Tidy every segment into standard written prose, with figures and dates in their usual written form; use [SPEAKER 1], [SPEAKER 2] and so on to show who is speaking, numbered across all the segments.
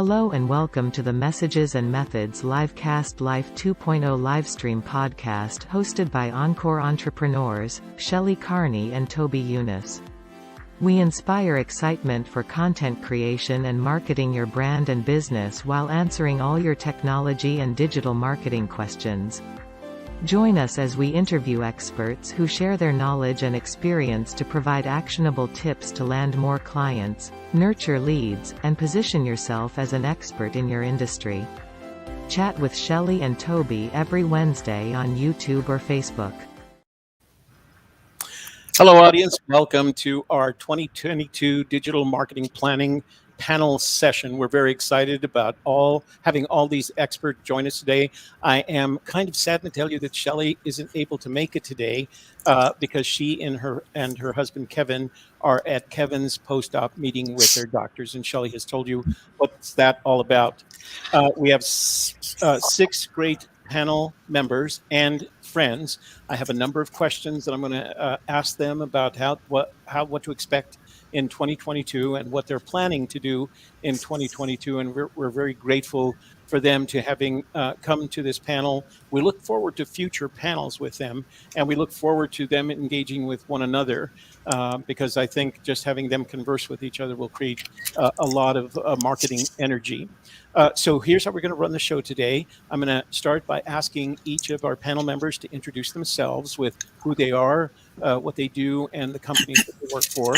[SPEAKER 1] Hello and welcome to the Messages and Methods Livecast Life 2.0 livestream podcast hosted by Encore entrepreneurs, Shelley Carney and Toby Younis. We inspire excitement for content creation and marketing your brand and business while answering all your technology and digital marketing questions. Join us as we interview experts who share their knowledge and experience to provide actionable tips to land more clients, nurture leads, and position yourself as an expert in your industry. Chat with Shelley and Toby every Wednesday on YouTube or Facebook.
[SPEAKER 2] Hello, audience. Welcome to our 2022 Digital Marketing Planning panel session. We're very excited about having all these experts join us today. I am kind of sad to tell you that Shelley isn't able to make it today because she and her husband Kevin are at Kevin's post-op meeting with their doctors, and Shelley has told you what's that all about. We have six great panel members and friends. I have a number of questions that I'm going to ask them about what to expect in 2022 and what they're planning to do in 2022. And we're very grateful for them to having come to this panel. We look forward to future panels with them, and we look forward to them engaging with one another because I think just having them converse with each other will create a lot of marketing energy. So here's how we're going to run the show today. I'm going to start by asking each of our panel members to introduce themselves with who they are, what they do, and the companies that they work for.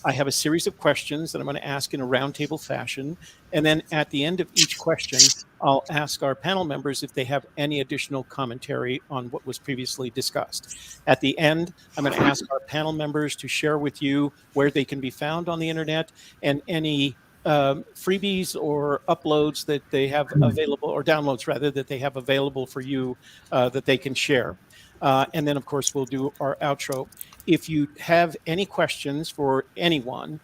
[SPEAKER 2] I have a series of questions that I'm going to ask in a roundtable fashion. And then at the end of each question, I'll ask our panel members if they have any additional commentary on what was previously discussed. At the end, I'm going to ask our panel members to share with you where they can be found on the internet and any freebies or uploads that they have available, or downloads rather, that they have available for you that they can share. And then, of course, we'll do our outro. If you have any questions for anyone,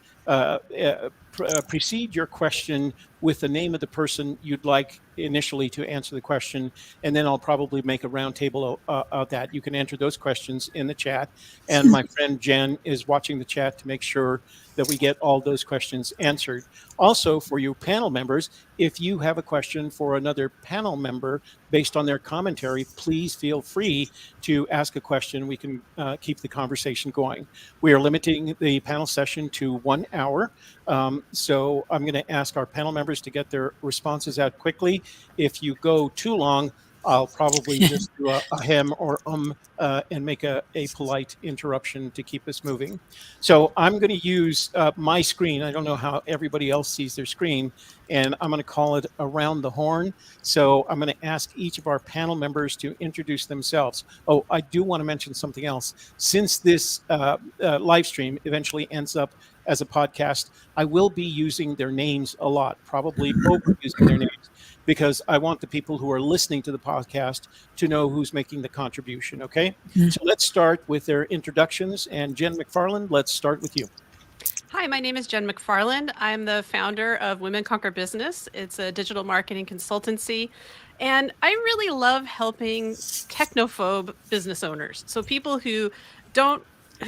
[SPEAKER 2] precede your question with the name of the person you'd like initially to answer the question, and then I'll probably make a roundtable of that. You can enter those questions in the chat, and my friend Jen is watching the chat to make sure that we get all those questions answered. Also, for you panel members, if you have a question for another panel member based on their commentary, please feel free to ask a question. We can keep the conversation going. We are limiting the panel session to 1 hour. So I'm going to ask our panel members to get their responses out quickly. If you go too long, I'll probably just do a hem or and make a polite interruption to keep us moving. So I'm going to use my screen. I don't know how everybody else sees their screen, and I'm going to call it Around the Horn. So I'm going to ask each of our panel members to introduce themselves. Oh, I do want to mention something else. Since this live stream eventually ends up as a podcast, I will be using their names a lot, probably overusing their names, because I want the people who are listening to the podcast to know who's making the contribution, okay? So let's start with their introductions. And Jen McFarland, let's start with you.
[SPEAKER 3] Hi, my name is Jen McFarland. I'm the founder of Women Conquer Business. It's a digital marketing consultancy. And I really love helping technophobe business owners. So people who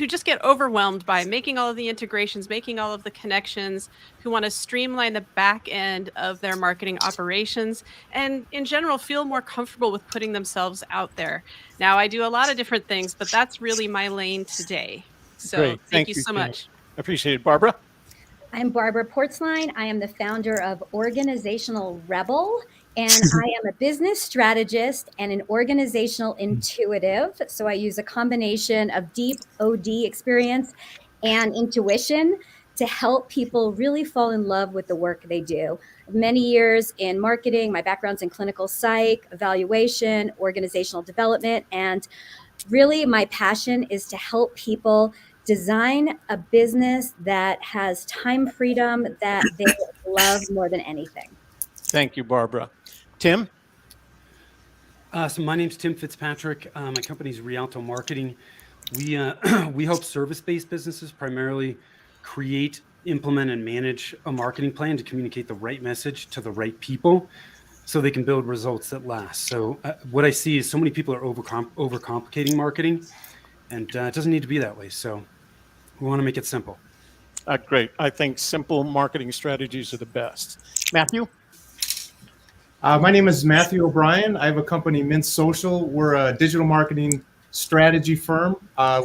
[SPEAKER 3] just get overwhelmed by making all of the integrations, making all of the connections, who want to streamline the back end of their marketing operations, and in general, feel more comfortable with putting themselves out there. Now, I do a lot of different things, but that's really my lane today. So
[SPEAKER 2] Great.
[SPEAKER 3] thank you so much.
[SPEAKER 2] I appreciate it. Barbara?
[SPEAKER 4] I'm Barbara Portzline. I am the founder of Organizational Rebel, and I am a business strategist and an organizational intuitive. So I use a combination of deep OD experience and intuition to help people really fall in love with the work they do. Many years in marketing, my background's in clinical psych, evaluation, organizational development, and really my passion is to help people design a business that has time freedom that they love more than anything.
[SPEAKER 2] Thank you, Barbara. Tim?
[SPEAKER 5] So my name's Tim Fitzpatrick. My company's Rialto Marketing. We help service-based businesses primarily create, implement, and manage a marketing plan to communicate the right message to the right people so they can build results that last. So what I see is so many people are overcomplicating marketing, and it doesn't need to be that way. So we want to make it simple.
[SPEAKER 2] Great. I think simple marketing strategies are the best. Matthew?
[SPEAKER 6] My name is Matthew O'Brien. I have a company, Mint Social. We're a digital marketing strategy firm.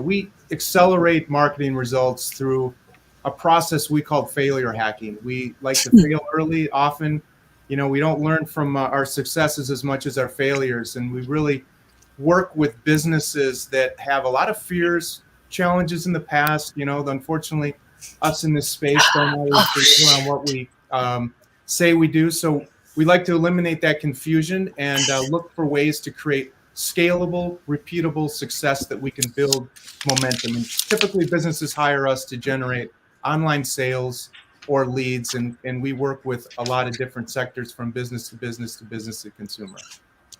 [SPEAKER 6] We accelerate marketing results through a process we call failure hacking. We like to fail early. Often, we don't learn from our successes as much as our failures. And we really work with businesses that have a lot of fears, challenges in the past. Unfortunately, us in this space don't always deliver on what we say we do. So we like to eliminate that confusion and look for ways to create scalable, repeatable success that we can build momentum. And typically businesses hire us to generate online sales or leads. And we work with a lot of different sectors, from business to business to business to consumer.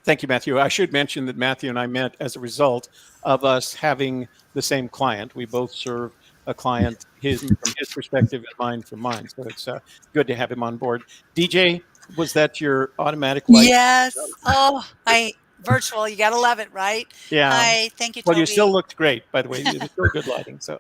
[SPEAKER 2] Thank you, Matthew. I should mention that Matthew and I met as a result of us having the same client. We both serve a client, from his perspective and mine from mine. So it's good to have him on board. DJ, was that your automatic light?
[SPEAKER 7] Yes. Oh, virtual. You got to love it, right?
[SPEAKER 2] Yeah.
[SPEAKER 7] Hi. Thank you, Toby.
[SPEAKER 2] Well, you still looked great, by the way. It's still good lighting. So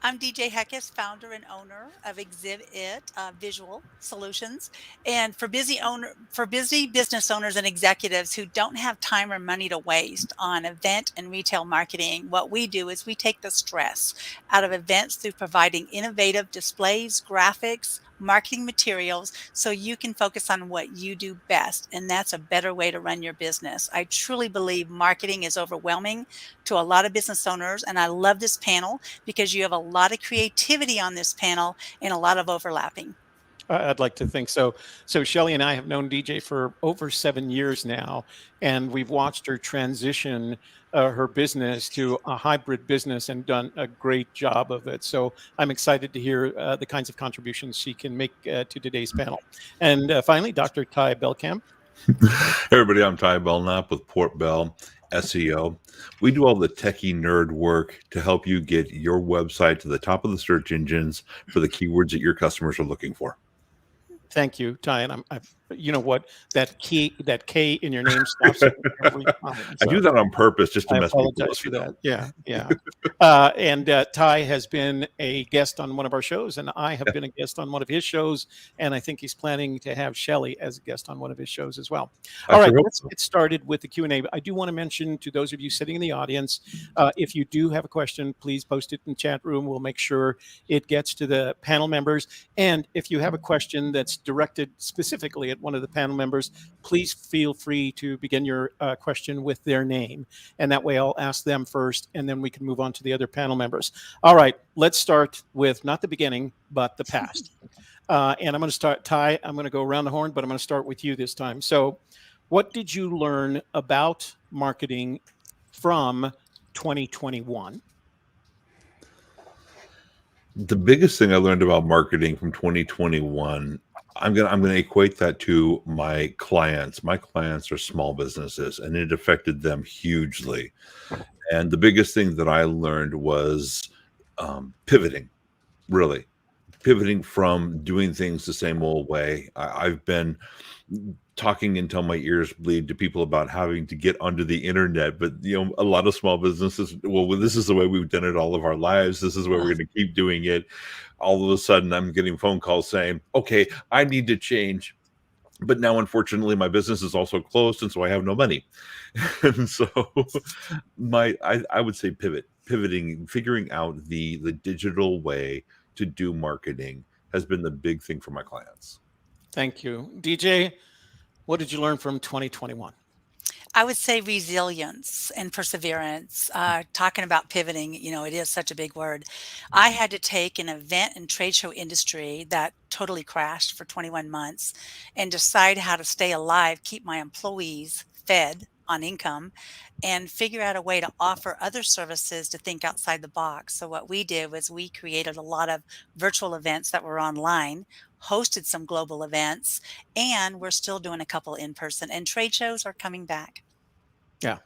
[SPEAKER 7] I'm DJ Heckes, founder and owner of Exhibit Visual Solutions. And for busy business owners and executives who don't have time or money to waste on event and retail marketing, what we do is we take the stress out of events through providing innovative displays, graphics, marketing materials, so you can focus on what you do best. And that's a better way to run your business. I truly believe marketing is overwhelming to a lot of business owners. And I love this panel because you have a lot of creativity on this panel and a lot of overlapping.
[SPEAKER 2] I'd like to think so. So Shelley and I have known DJ for over 7 years now, and we've watched her transition her business to a hybrid business and done a great job of it. So I'm excited to hear the kinds of contributions she can make to today's panel. And finally, Dr. Ty Belkamp.
[SPEAKER 8] Hey everybody, I'm Ty Belknap with Port Bell SEO. We do all the techie nerd work to help you get your website to the top of the search engines for the keywords that your customers are looking for.
[SPEAKER 2] Thank you, Ty. And you know what? That K in your name stops every time. So
[SPEAKER 8] I do that on purpose just to
[SPEAKER 2] I
[SPEAKER 8] mess people
[SPEAKER 2] apologize
[SPEAKER 8] up.
[SPEAKER 2] for that. Yeah. And Ty has been a guest on one of our shows, and I have been a guest on one of his shows, and I think he's planning to have Shelley as a guest on one of his shows as well. All right, let's get started with the Q&A. I do want to mention to those of you sitting in the audience, if you do have a question, please post it in the chat room. We'll make sure it gets to the panel members. And if you have a question that's directed specifically at one of the panel members, please feel free to begin your question with their name. And that way I'll ask them first, and then we can move on to the other panel members. All right, let's start with not the beginning, but the past. And I'm going to start, Ty, I'm going to go around the horn, but I'm going to start with you this time. So what did you learn about marketing from 2021?
[SPEAKER 8] The biggest thing I learned about marketing from 2021, I'm gonna equate that to my clients. My clients are small businesses, and it affected them hugely. And the biggest thing that I learned was pivoting, really pivoting from doing things the same old way. I've been talking until my ears bleed to people about having to get onto the internet, but a lot of small businesses, well, this is the way we've done it all of our lives. This is where we're going to keep doing it. All of a sudden, I'm getting phone calls saying, "Okay, I need to change." But now, unfortunately, my business is also closed, and so I have no money. And so, I would say pivoting, figuring out the digital way to do marketing has been the big thing for my clients.
[SPEAKER 2] Thank you, DJ. What did you learn from 2021?
[SPEAKER 7] I would say resilience and perseverance. Talking about pivoting, it is such a big word. I had to take an event and trade show industry that totally crashed for 21 months and decide how to stay alive, keep my employees fed on income, and figure out a way to offer other services to think outside the box. So what we did was we created a lot of virtual events that were online, hosted some global events, and we're still doing a couple in person, and trade shows are coming back.
[SPEAKER 2] Yeah.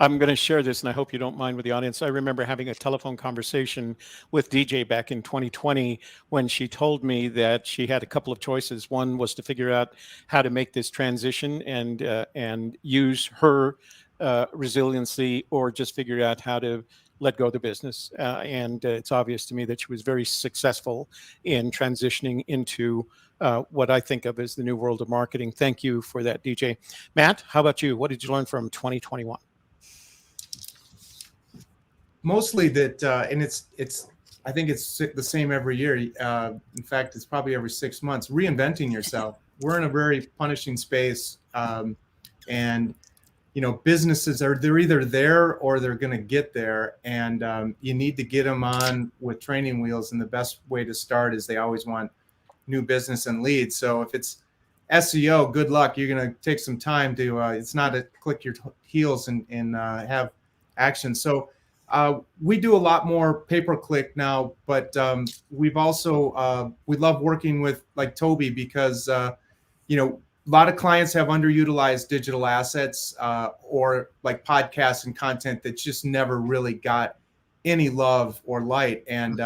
[SPEAKER 2] I'm going to share this, and I hope you don't mind with the audience. I remember having a telephone conversation with DJ back in 2020 when she told me that she had a couple of choices. One was to figure out how to make this transition and use her resiliency, or just figure out how to let go of the business. And it's obvious to me that she was very successful in transitioning into what I think of as the new world of marketing. Thank you for that, DJ. Matt, how about you? What did you learn from 2021?
[SPEAKER 6] Mostly that, and I think it's the same every year. In fact, it's probably every 6 months, reinventing yourself. We're in a very punishing space. And, businesses they're either there or they're going to get there. And you need to get them on with training wheels. And the best way to start is they always want new business and leads. So if it's SEO, good luck. You're going to take some time to, it's not a click your heels and have action. So we do a lot more pay-per-click now, but we've also, we love working with like Toby because, a lot of clients have underutilized digital assets or like podcasts and content that just never really got any love or light. And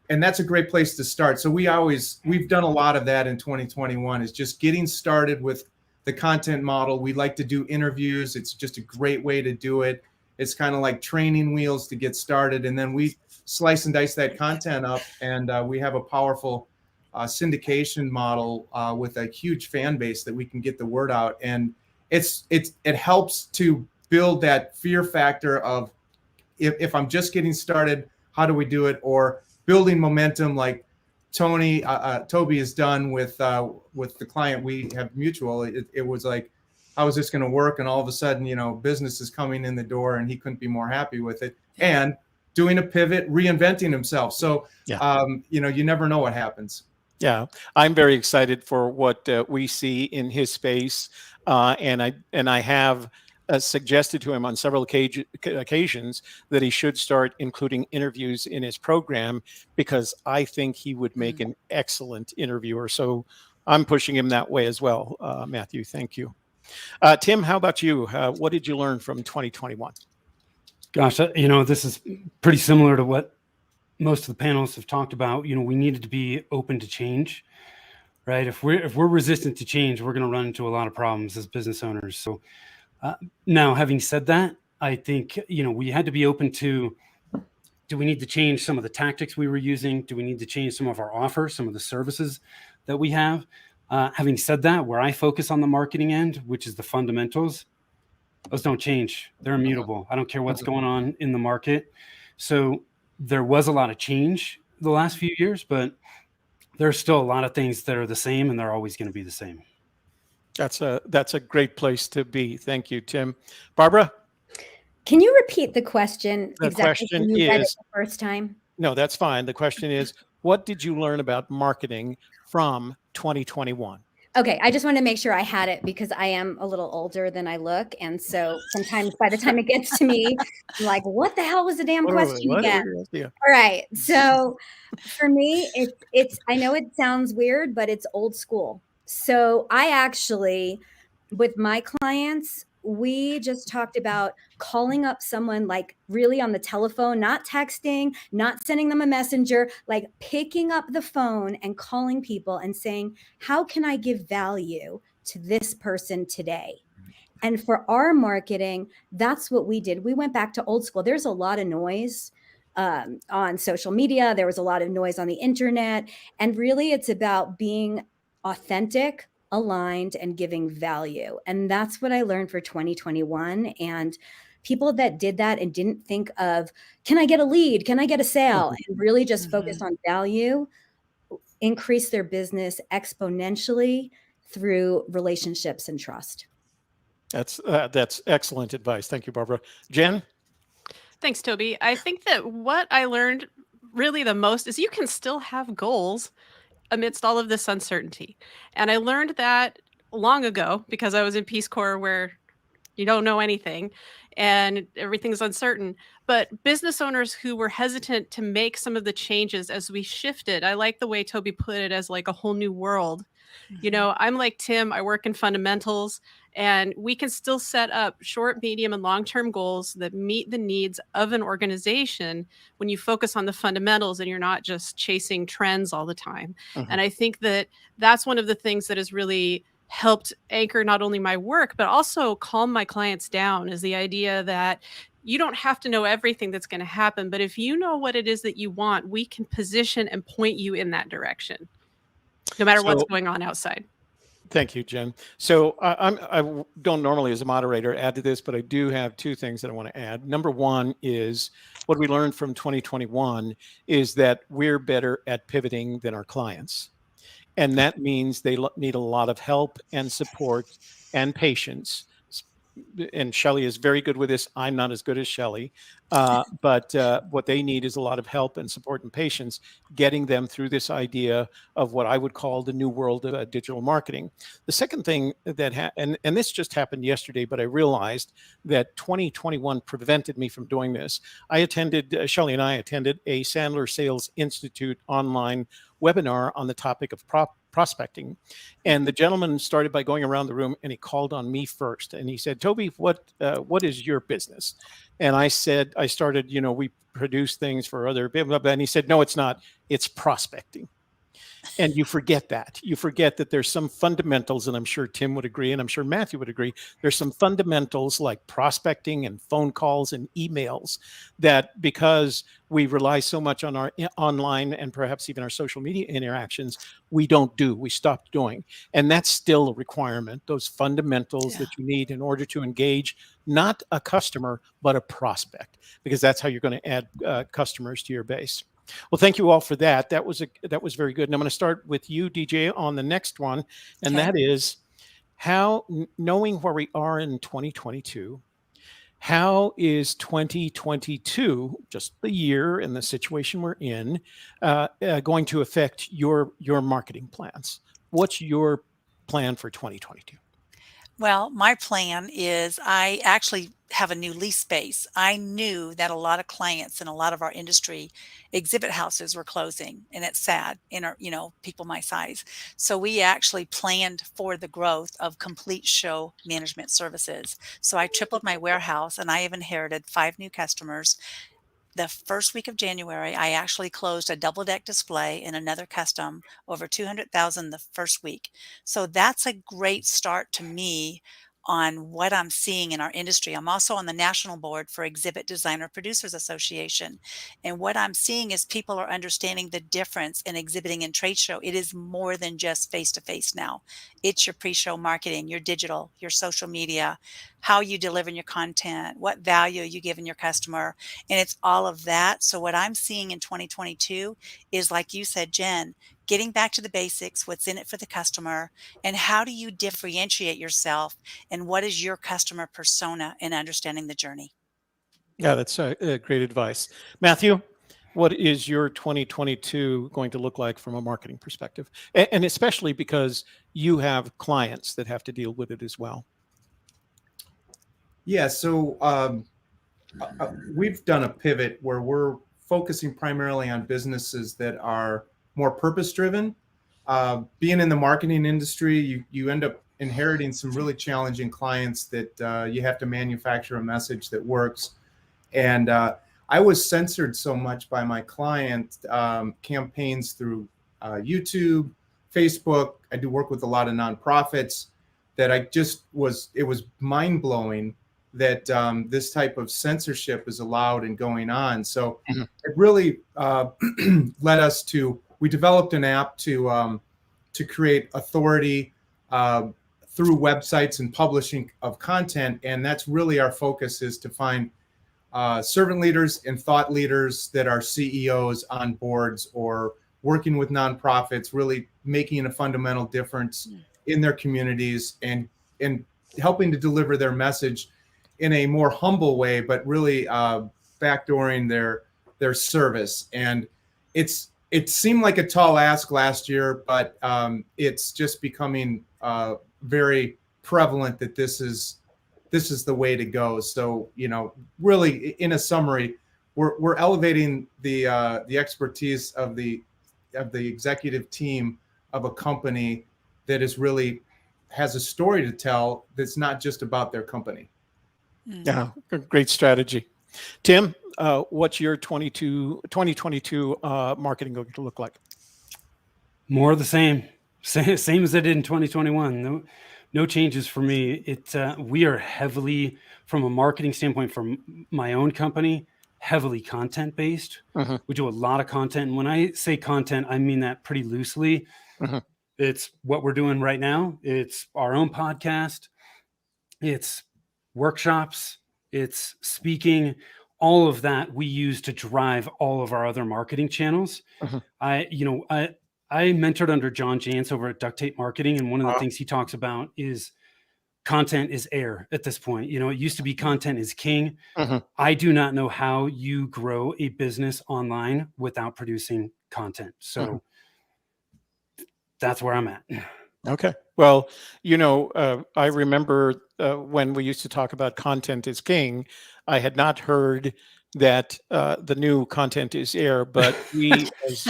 [SPEAKER 6] that's a great place to start. So we've done a lot of that in 2021 is just getting started with the content model. We like to do interviews. It's just a great way to do it. It's kind of like training wheels to get started. And then we slice and dice that content up. And we have a powerful syndication model with a huge fan base that we can get the word out. And it helps to build that fear factor of if I'm just getting started, how do we do it? Or building momentum like Toby has done with the client we have mutual. It was like, how is this going to work? And all of a sudden, business is coming in the door and he couldn't be more happy with it. And doing a pivot, reinventing himself. So, you never know what happens.
[SPEAKER 2] Yeah, I'm very excited for what we see in his space. And I have suggested to him on several occasions that he should start including interviews in his program because I think he would make an excellent interviewer. So I'm pushing him that way as well. Matthew, thank you. Tim, how about you? What did you learn from 2021?
[SPEAKER 5] Gosh, this is pretty similar to what most of the panelists have talked about. We needed to be open to change, right? If we're resistant to change, we're going to run into a lot of problems as business owners. So now, having said that, I think, we had to be open to, do we need to change some of the tactics we were using? Do we need to change some of our offers, some of the services that we have? Having said that, where I focus on the marketing end, which is the fundamentals, those don't change. They're immutable. I don't care what's going on in the market. So there was a lot of change the last few years, but there's still a lot of things that are the same, and they're always going to be the same.
[SPEAKER 2] That's a great place to be. Thank you, Tim. Barbara?
[SPEAKER 4] Can you repeat the question exactly
[SPEAKER 2] question
[SPEAKER 4] when you read it
[SPEAKER 2] is-
[SPEAKER 4] the first time?
[SPEAKER 2] No, that's fine. The question is, what did you learn about marketing from 2021?
[SPEAKER 4] Okay, I just wanted to make sure I had it because I am a little older than I look. And so sometimes by the time it gets to me, I'm like, what the hell was the damn question again?
[SPEAKER 2] Yeah.
[SPEAKER 4] All right. So for me, it's I know it sounds weird, but it's old school. So I actually, with my clients, we just talked about calling up someone like really on the telephone, not texting, not sending them a messenger, like picking up the phone and calling people and saying, how can I give value to this person today? And for our marketing, that's what we did. We went back to old school. There's a lot of noise on social media. There was a lot of noise on the internet. And really, it's about being authentic, aligned, and giving value. And that's what I learned for 2021. And people that did that and didn't think of, can I get a lead? Can I get a sale? And really just focused on value, increase their business exponentially through relationships and trust.
[SPEAKER 2] That's excellent advice. Thank you, Barbara. Jen?
[SPEAKER 3] Thanks, Toby. I think that what I learned really the most is you can still have goals amidst all of this uncertainty. And I learned that long ago because I was in Peace Corps where you don't know anything and everything's uncertain. But business owners who were hesitant to make some of the changes as we shifted, I like the way Toby put it as like a whole new world. I'm like Tim, I work in fundamentals, and we can still set up short, medium, and long-term goals that meet the needs of an organization when you focus on the fundamentals and you're not just chasing trends all the time. And I think that that's one of the things that has really helped anchor not only my work, but also calm my clients down, is the idea that you don't have to know everything that's going to happen, but if you know what it is that you want, we can position and point you in that direction, no matter what's going on outside.
[SPEAKER 2] Thank you, Jen. So I don't normally as a moderator add to this, but I do have two things that I want to add. Number one is what we learned from 2021 is that we're better at pivoting than our clients. And that means they need a lot of help and support and patience. And Shelley is very good with this. I'm not as good as Shelley. But what they need is a lot of help and support and patience, getting them through this idea of what I would call the new world of digital marketing. The second thing that, and this just happened yesterday, but I realized that 2021 prevented me from doing this. Shelley and I attended a Sandler Sales Institute online webinar on the topic of prospecting. And the gentleman started by going around the room and he called on me first. And he said, Toby, what is your business? And I said, I started, we produce things for other, blah, blah, blah. And he said, no, it's not. It's prospecting. And you forget that. You forget that there's some fundamentals, and I'm sure Tim would agree, and I'm sure Matthew would agree. There's some fundamentals like prospecting and phone calls and emails that, because we rely so much on our online and perhaps even our social media interactions, we stopped doing. And that's still a requirement, those fundamentals that you need in order to engage not a customer, but a prospect, because that's how you're going to add customers to your base. Well, thank you all for that. That was very good. And I'm going to start with you, DJ, on the next one. And that is how, knowing where we are in 2022, how is 2022, just the year and the situation we're in, going to affect your marketing plans? What's your plan for 2022?
[SPEAKER 7] Well, my plan is I actually have a new lease space. I knew that a lot of clients in a lot of our industry exhibit houses were closing, and it's sad in our, people my size. So we actually planned for the growth of complete show management services. So I tripled my warehouse, and I have inherited 5 new customers. The first week of January, I actually closed a double deck display and another custom over 200,000 the first week. So that's a great start to me on what I'm seeing in our industry. I'm also on the national board for Exhibit Designer Producers Association. And what I'm seeing is people are understanding the difference in exhibiting and trade show. It is more than just face-to-face now. It's your pre-show marketing, your digital, your social media, how you deliver your content, what value you give in your customer. And it's all of that. So what I'm seeing in 2022 is, like you said, Jen, getting back to the basics, what's in it for the customer, and how do you differentiate yourself, and what is your customer persona in understanding the journey?
[SPEAKER 2] Yeah, that's great advice. Matthew, what is your 2022 going to look like from a marketing perspective? And especially because you have clients that have to deal with it as well.
[SPEAKER 6] Yeah, so we've done a pivot where we're focusing primarily on businesses that are more purpose-driven. Being in the marketing industry, you end up inheriting some really challenging clients that you have to manufacture a message that works. And I was censored so much by my client campaigns through YouTube, Facebook. I do work with a lot of nonprofits that it was mind-blowing that this type of censorship is allowed and going on. So it really led us to, we developed an app to create authority through websites and publishing of content. And that's really our focus, is to find servant leaders and thought leaders that are CEOs on boards or working with nonprofits, really making a fundamental difference in their communities and helping to deliver their message in a more humble way, but really backdooring their service. And it seemed like a tall ask last year, but it's just becoming very prevalent that this is the way to go. So, really, in a summary, we're elevating the expertise of the executive team of a company that is really has a story to tell that's not just about their company.
[SPEAKER 2] Yeah, great strategy. Tim, what's your 2022 marketing going to look like?
[SPEAKER 5] More of the same as I did in 2021. No changes for me. We are heavily, from a marketing standpoint, from my own company, heavily content based.
[SPEAKER 2] Mhm.
[SPEAKER 5] We do a lot of content. And when I say content, I mean that pretty loosely.
[SPEAKER 2] Mhm.
[SPEAKER 5] It's what we're doing right now. It's our own podcast. It's workshops. It's speaking. All of that we use to drive all of our other marketing channels.
[SPEAKER 2] Mhm.
[SPEAKER 5] I mentored under John Jantz over at Duct Tape Marketing, and one of the things he talks about is content is air at this point. It used to be content is king.
[SPEAKER 2] Mhm.
[SPEAKER 5] I do not know how you grow a business online without producing content. So that's where I'm at.
[SPEAKER 2] Okay. Well, I remember when we used to talk about content is king, I had not heard that the new content is air, but we, as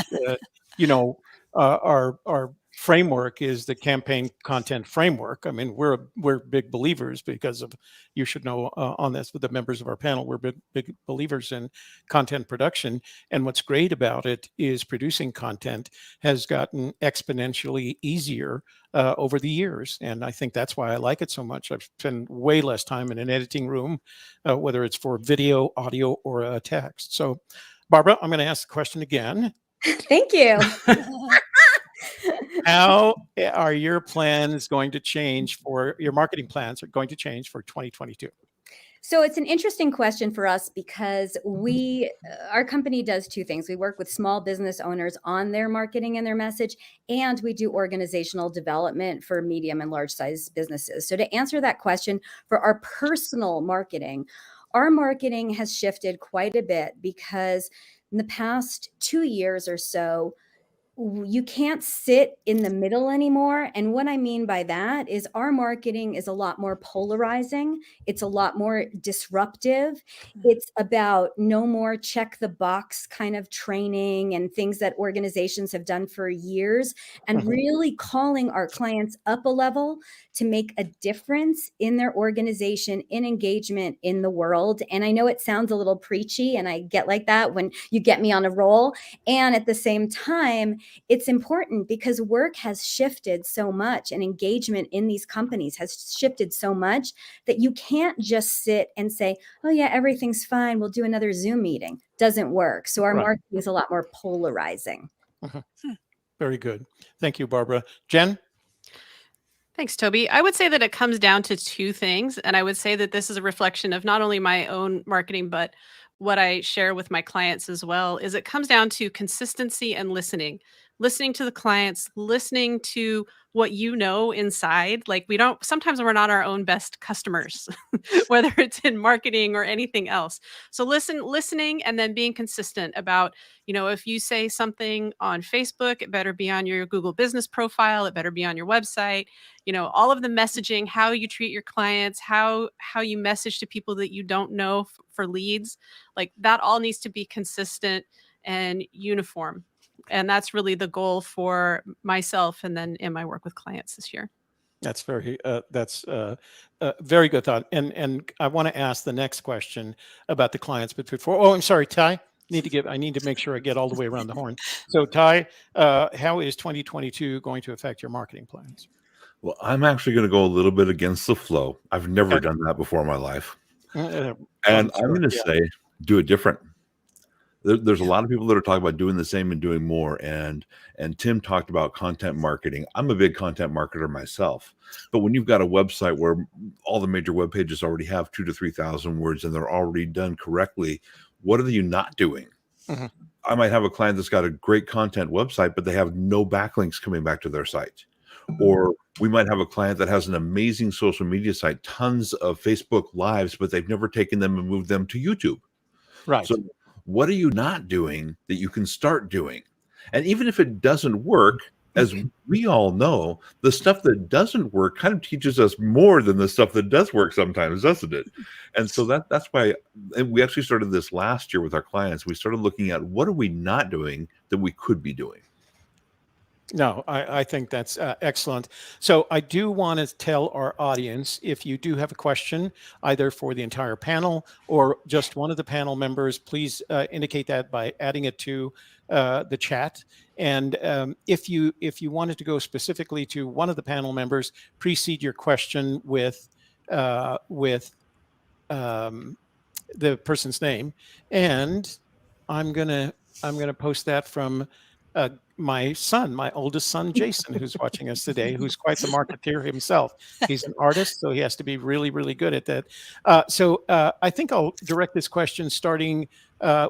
[SPEAKER 2] our framework is the campaign content framework. I mean, we're big believers because of, you should know on this, with the members of our panel, we're big believers in content production. And what's great about it is producing content has gotten exponentially easier over the years. And I think that's why I like it so much. I've spent way less time in an editing room, whether it's for video, audio, or text. So, Barbara, I'm going to ask the question again.
[SPEAKER 4] Thank you.
[SPEAKER 2] How are your plans going to change, for your marketing plans are going to change for 2022?
[SPEAKER 4] So it's an interesting question for us because our company does two things. We work with small business owners on their marketing and their message, and we do organizational development for medium and large size businesses. So to answer that question, for our personal marketing, our marketing has shifted quite a bit because in the past 2 years or so, you can't sit in the middle anymore. And what I mean by that is our marketing is a lot more polarizing. It's a lot more disruptive. It's about no more check the box kind of training and things that organizations have done for years, and really calling our clients up a level to make a difference in their organization, in engagement in the world. And I know it sounds a little preachy, and I get like that when you get me on a roll. And at the same time, it's important because work has shifted so much and engagement in these companies has shifted so much that you can't just sit and say, oh yeah, everything's fine, we'll do another Zoom meeting. Doesn't work. So our marketing is a lot more polarizing.
[SPEAKER 2] Very good. Thank you, Barbara. Jen?
[SPEAKER 3] Thanks, Toby. I would say that it comes down to two things. And I would say that this is a reflection of not only my own marketing, but what I share with my clients as well, is it comes down to consistency and listening to the clients, listening to what inside. Like sometimes we're not our own best customers, whether it's in marketing or anything else. So listening and then being consistent about, if you say something on Facebook, it better be on your Google business profile. It better be on your website, all of the messaging, how you treat your clients, how you message to people that you don't know for leads, like that all needs to be consistent and uniform. And that's really the goal for myself and then in my work with clients this year.
[SPEAKER 2] That's very very good thought. And I want to ask the next question about the clients, but before, I'm sorry, Ty, I need to make sure I get all the way around the horn. So Ty, how is 2022 going to affect your marketing plans?
[SPEAKER 8] Well, I'm actually going to go a little bit against the flow. I've never done that before in my life. And I'm going to say, do it different. There's a lot of people that are talking about doing the same and doing more. And Tim talked about content marketing. I'm a big content marketer myself. But when you've got a website where all the major web pages already have 2,000 to 3,000 words and they're already done correctly, what are you not doing? I might have a client that's got a great content website, but they have no backlinks coming back to their site. Or we might have a client that has an amazing social media site, tons of Facebook lives, but they've never taken them and moved them to YouTube.
[SPEAKER 2] Right.
[SPEAKER 8] So what are you not doing that you can start doing? And even if it doesn't work, as we all know, the stuff that doesn't work kind of teaches us more than the stuff that does work sometimes, doesn't it? And so that's why we actually started this last year with our clients. We started looking at what are we not doing that we could be doing.
[SPEAKER 2] No, I think that's excellent. So I do want to tell our audience, if you do have a question, either for the entire panel or just one of the panel members, please indicate that by adding it to the chat. And if you wanted to go specifically to one of the panel members, precede your question with the person's name, and I'm gonna post that from my son, my oldest son, Jason, who's watching us today, who's quite the marketeer himself. He's an artist, so he has to be really, really good at that. So I think I'll direct this question starting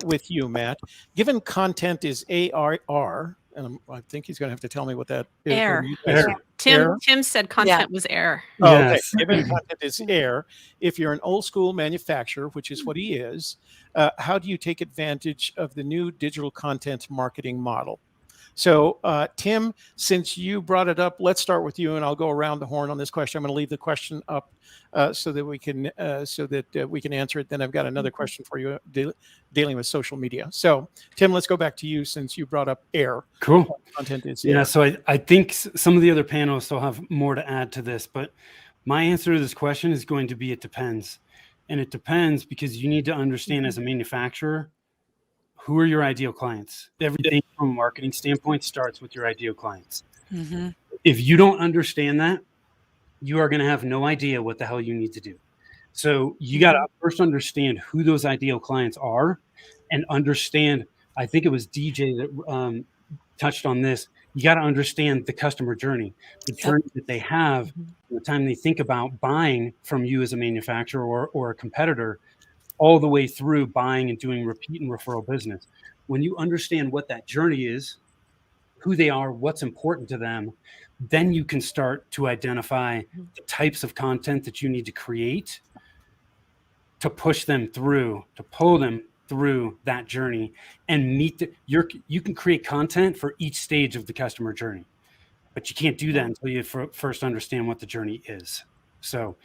[SPEAKER 2] with you, Matt. Given content is ARR, and I think he's going to have to tell me what that is.
[SPEAKER 3] Air.
[SPEAKER 5] Air.
[SPEAKER 3] Tim said content was air.
[SPEAKER 2] Oh, okay.
[SPEAKER 5] Yes.
[SPEAKER 2] Given content is air, if you're an old school manufacturer, which is what he is, how do you take advantage of the new digital content marketing model? So, Tim, since you brought it up, let's start with you, and I'll go around the horn on this question. I'm going to leave the question up so that we can answer it. Then I've got another question for you dealing with social media. So, Tim, let's go back to you since you brought up air.
[SPEAKER 5] Cool.
[SPEAKER 2] Content is
[SPEAKER 5] Yeah.
[SPEAKER 2] air.
[SPEAKER 5] So I think some of the other panelists still have more to add to this, but my answer to this question is going to be it depends. And it depends because you need to understand as a manufacturer, who are your ideal clients? Everything from a marketing standpoint starts with your ideal clients.
[SPEAKER 7] Mm-hmm.
[SPEAKER 5] If you don't understand that, you are going to have no idea what the hell you need to do. So you got to first understand who those ideal clients are and understand, I think it was DJ that touched on this. You got to understand the customer journey, the journey that they have, the time they think about buying from you as a manufacturer or a competitor, all the way through buying and doing repeat and referral business. When you understand what that journey is, who they are, what's important to them, then you can start to identify the types of content that you need to create to push them through, to pull them through that journey and you can create content for each stage of the customer journey, but you can't do that until you first understand what the journey is. So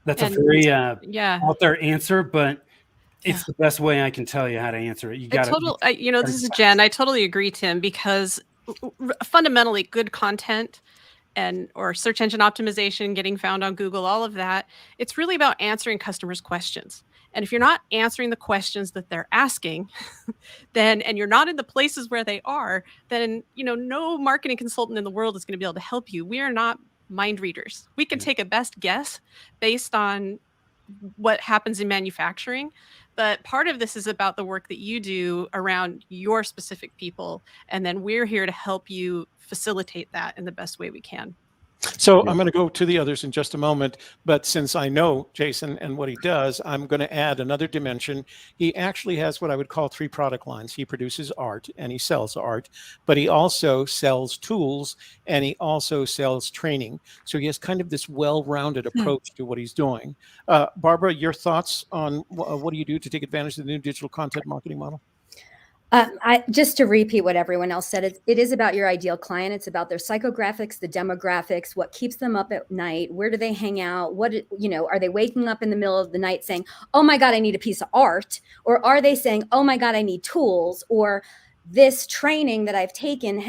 [SPEAKER 5] that's a very out there answer, but it's the best way I can tell you how to answer it. You got to.
[SPEAKER 3] This is Jen. I totally agree, Tim, because fundamentally good content or search engine optimization, getting found on Google, all of that, it's really about answering customers' questions. And if you're not answering the questions that they're asking, and you're not in the places where they are, then no marketing consultant in the world is going to be able to help you. We are not mind readers. We can take a best guess based on what happens in manufacturing, but part of this is about the work that you do around your specific people, and then we're here to help you facilitate that in the best way we can.
[SPEAKER 2] So I'm going to go to the others in just a moment, but since I know Jason and what he does, I'm going to add another dimension. He actually has what I would call 3 product lines. He produces art and he sells art, but he also sells tools and he also sells training. So he has kind of this well-rounded approach to what he's doing. Barbara, your thoughts on what do you do to take advantage of the new digital content marketing model?
[SPEAKER 4] Just to repeat what everyone else said, it is about your ideal client. It's about their psychographics, the demographics, what keeps them up at night, where do they hang out, are they waking up in the middle of the night saying, oh my God, I need a piece of art? Or are they saying, oh my God, I need tools? Or this training that I've taken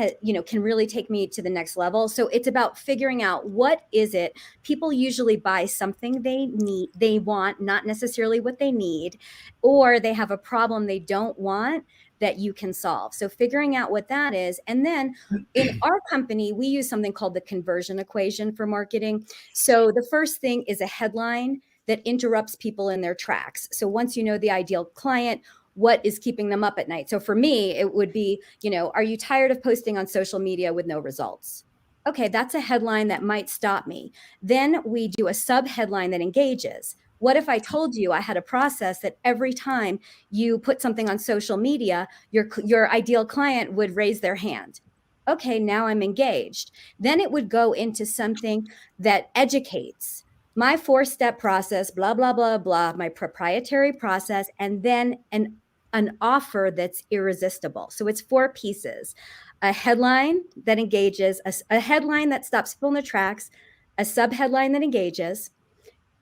[SPEAKER 4] can really take me to the next level. So it's about figuring out what is it. People usually buy something they want, not necessarily what they need, or they have a problem they don't want that you can solve. So figuring out what that is. And then in our company, we use something called the conversion equation for marketing. So the first thing is a headline that interrupts people in their tracks. So once you know the ideal client, what is keeping them up at night? So for me, it would be, are you tired of posting on social media with no results? Okay, that's a headline that might stop me. Then we do a sub headline that engages. What if I told you I had a process that every time you put something on social media, your ideal client would raise their hand? Okay, now I'm engaged. Then it would go into something that educates. My 4-step process, blah, blah, blah, blah, my proprietary process, and then an offer that's irresistible. So it's 4 pieces: a headline that engages, a headline that stops people in their tracks, a sub-headline that engages,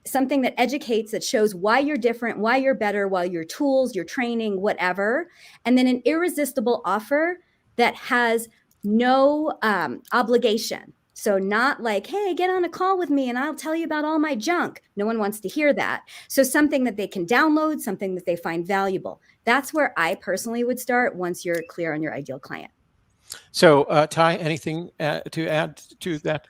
[SPEAKER 4] something that educates, that shows why you're different, why you're better, why your tools, your training, whatever, and then an irresistible offer that has no obligation. So not like, hey, get on a call with me and I'll tell you about all my junk. No one wants to hear that. So something that they can download, something that they find valuable. That's where I personally would start once you're clear on your ideal client.
[SPEAKER 2] So, Ty, anything to add to that?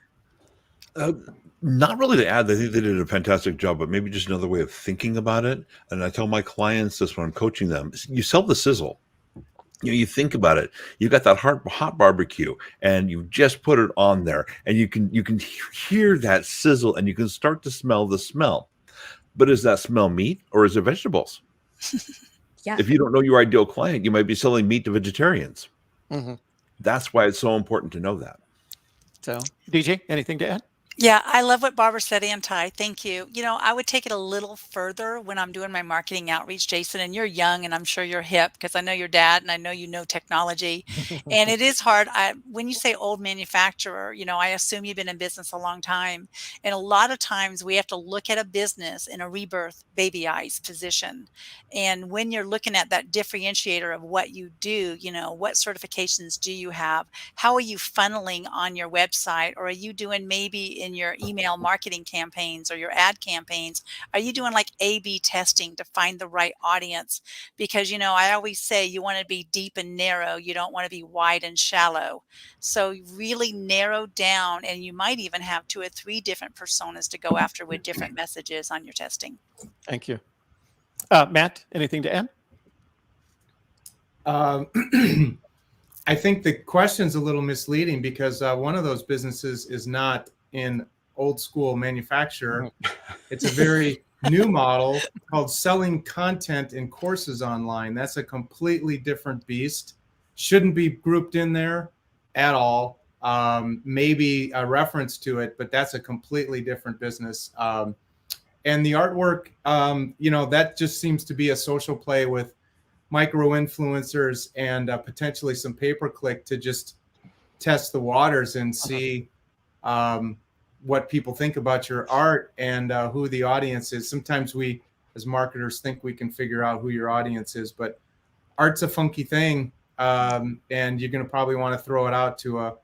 [SPEAKER 8] Uh, Not really to add. I think they did a fantastic job, but maybe just another way of thinking about it. And I tell my clients this when I'm coaching them: you sell the sizzle. You think about it. You've got that hot barbecue, and you just put it on there, and you can hear that sizzle, and you can start to smell the smell. But is that smell meat or is it vegetables?
[SPEAKER 4] Yeah.
[SPEAKER 8] If you don't know your ideal client, you might be selling meat to vegetarians.
[SPEAKER 2] Mm-hmm.
[SPEAKER 8] That's why it's so important to know that.
[SPEAKER 2] So, DJ, anything to add?
[SPEAKER 7] Yeah, I love what Barbara said, and Ty. Thank you. I would take it a little further when I'm doing my marketing outreach, Jason. And you're young, and I'm sure you're hip because I know your dad, and I know you know technology. And it is hard. When you say old manufacturer, I assume you've been in business a long time. And a lot of times we have to look at a business in a rebirth baby eyes position. And when you're looking at that differentiator of what you do, what certifications do you have? How are you funneling on your website? Or are you doing maybe in your email marketing campaigns or your ad campaigns, are you doing like A/B testing to find the right audience? Because, I always say you want to be deep and narrow. You don't want to be wide and shallow. So really narrow down, and you might even have 2 or 3 different personas to go after with different messages on your testing.
[SPEAKER 2] Thank you. Matt, anything to add?
[SPEAKER 6] I think the question's a little misleading because one of those businesses is not in old school manufacturer. It's a very new model called selling content and courses online. That's a completely different beast. Shouldn't be grouped in there at all. Maybe a reference to it, but that's a completely different business. And the artwork, that just seems to be a social play with micro influencers and potentially some pay-per-click to just test the waters and see what people think about your art and who the audience is. Sometimes we as marketers think we can figure out who your audience is, but art's a funky thing. And you're going to probably want to throw it out to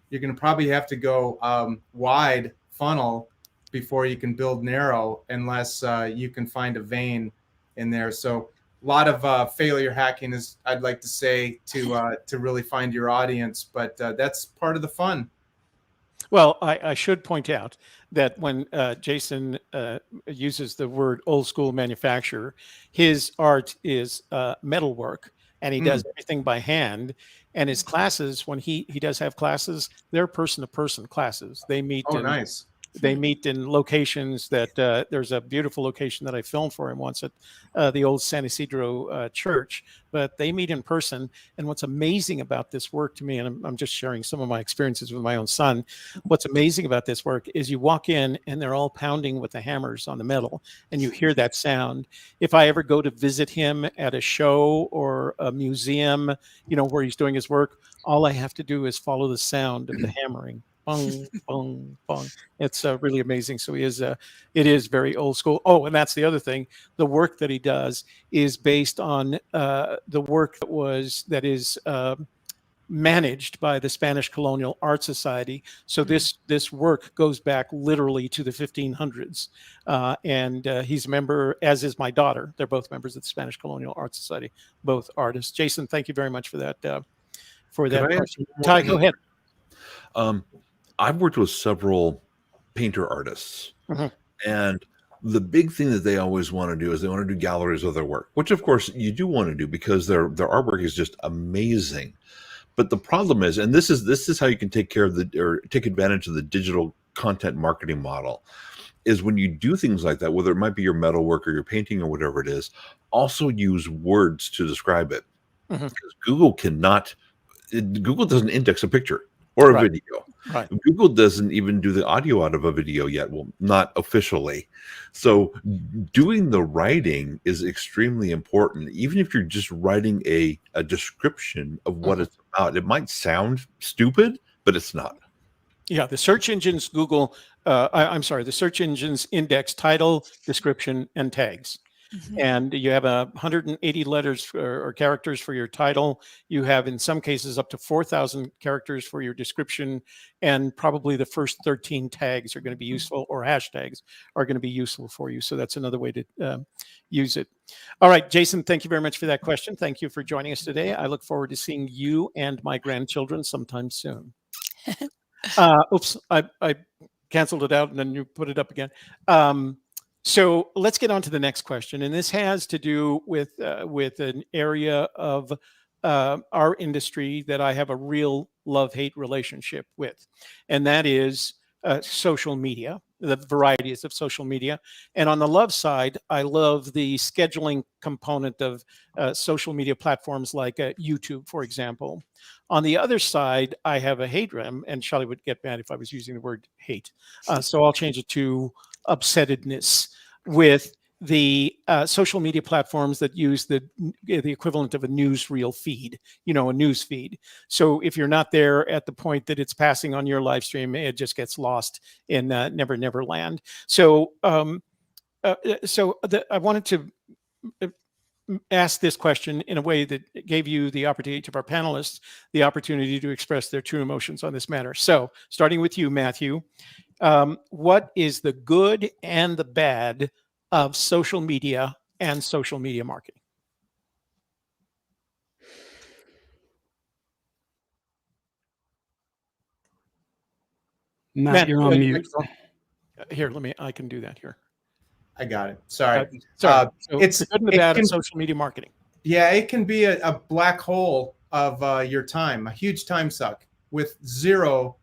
[SPEAKER 6] you're going to probably have to go wide funnel before you can build narrow, unless you can find a vein in there. So a lot of failure hacking is, I'd like to say, to really find your audience, but that's part of the fun.
[SPEAKER 2] Well, I should point out that when Jason uses the word old school manufacturer, his art is metalwork, and he does everything by hand. And his classes, when he does have classes, they're person-to-person classes. They meet.
[SPEAKER 6] Nice.
[SPEAKER 2] They meet in locations that there's a beautiful location that I filmed for him once at the old San Isidro church, but they meet in person. And what's amazing about this work to me, and I'm just sharing some of my experiences with my own son, what's amazing about this work is you walk in and they're all pounding with the hammers on the metal and you hear that sound. If I ever go to visit him at a show or a museum, where he's doing his work, all I have to do is follow the sound of the hammering. Bong, bong, bong. It's really amazing. So it is very old school. Oh, and that's the other thing. The work that he does is based on the work that is managed by the Spanish Colonial Art Society. So this work goes back literally to the 1500s. And he's a member, as is my daughter. They're both members of the Spanish Colonial Art Society, both artists. Jason, thank you very much for that. Ty, go ahead.
[SPEAKER 8] I've worked with several painter artists, and the big thing that they always want to do is they want to do galleries of their work, which of course you do want to do because their artwork is just amazing. But the problem is, and this is how you can take advantage of the digital content marketing model, is when you do things like that, whether it might be your metal work or your painting or whatever it is, also use words to describe it. Because Google doesn't index a picture or a video.
[SPEAKER 2] Right.
[SPEAKER 8] Google doesn't even do the audio out of a video yet. Well, not officially. So doing the writing is extremely important. Even if you're just writing a description of what it's about, it might sound stupid, but it's not.
[SPEAKER 2] Yeah, the search engines the search engines index title, description, and tags. And you have 180 letters or characters for your title. You have, in some cases, up to 4,000 characters for your description, and probably the first 13 tags are going to be useful, or hashtags are going to be useful for you. So that's another way to use it. All right, Jason, thank you very much for that question. Thank you for joining us today. I look forward to seeing you and my grandchildren sometime soon. Oops, I canceled it out and then you put it up again. So let's get on to the next question. And this has to do with an area of our industry that I have a real love-hate relationship with. And that is social media, the varieties of social media. And on the love side, I love the scheduling component of social media platforms like YouTube, for example. On the other side, I have a hate rem, and Shelley would get mad if I was using the word hate. So I'll change it to upsettedness with the social media platforms that use the equivalent of a newsreel feed, a news feed. So if you're not there at the point that it's passing on your live stream, it just gets lost in Never Never Land. So I wanted to ask this question in a way that gave you the opportunity, each of our panelists, the opportunity to express their true emotions on this matter. So starting with you, Matthew, what is the good and the bad of social media and social media marketing?
[SPEAKER 5] Matt, you're on mute.
[SPEAKER 2] Here, I can do that here.
[SPEAKER 6] I got it. Sorry.
[SPEAKER 2] So it's the good and the bad of social media marketing.
[SPEAKER 6] Yeah, it can be a black hole of your time, a huge time suck with zero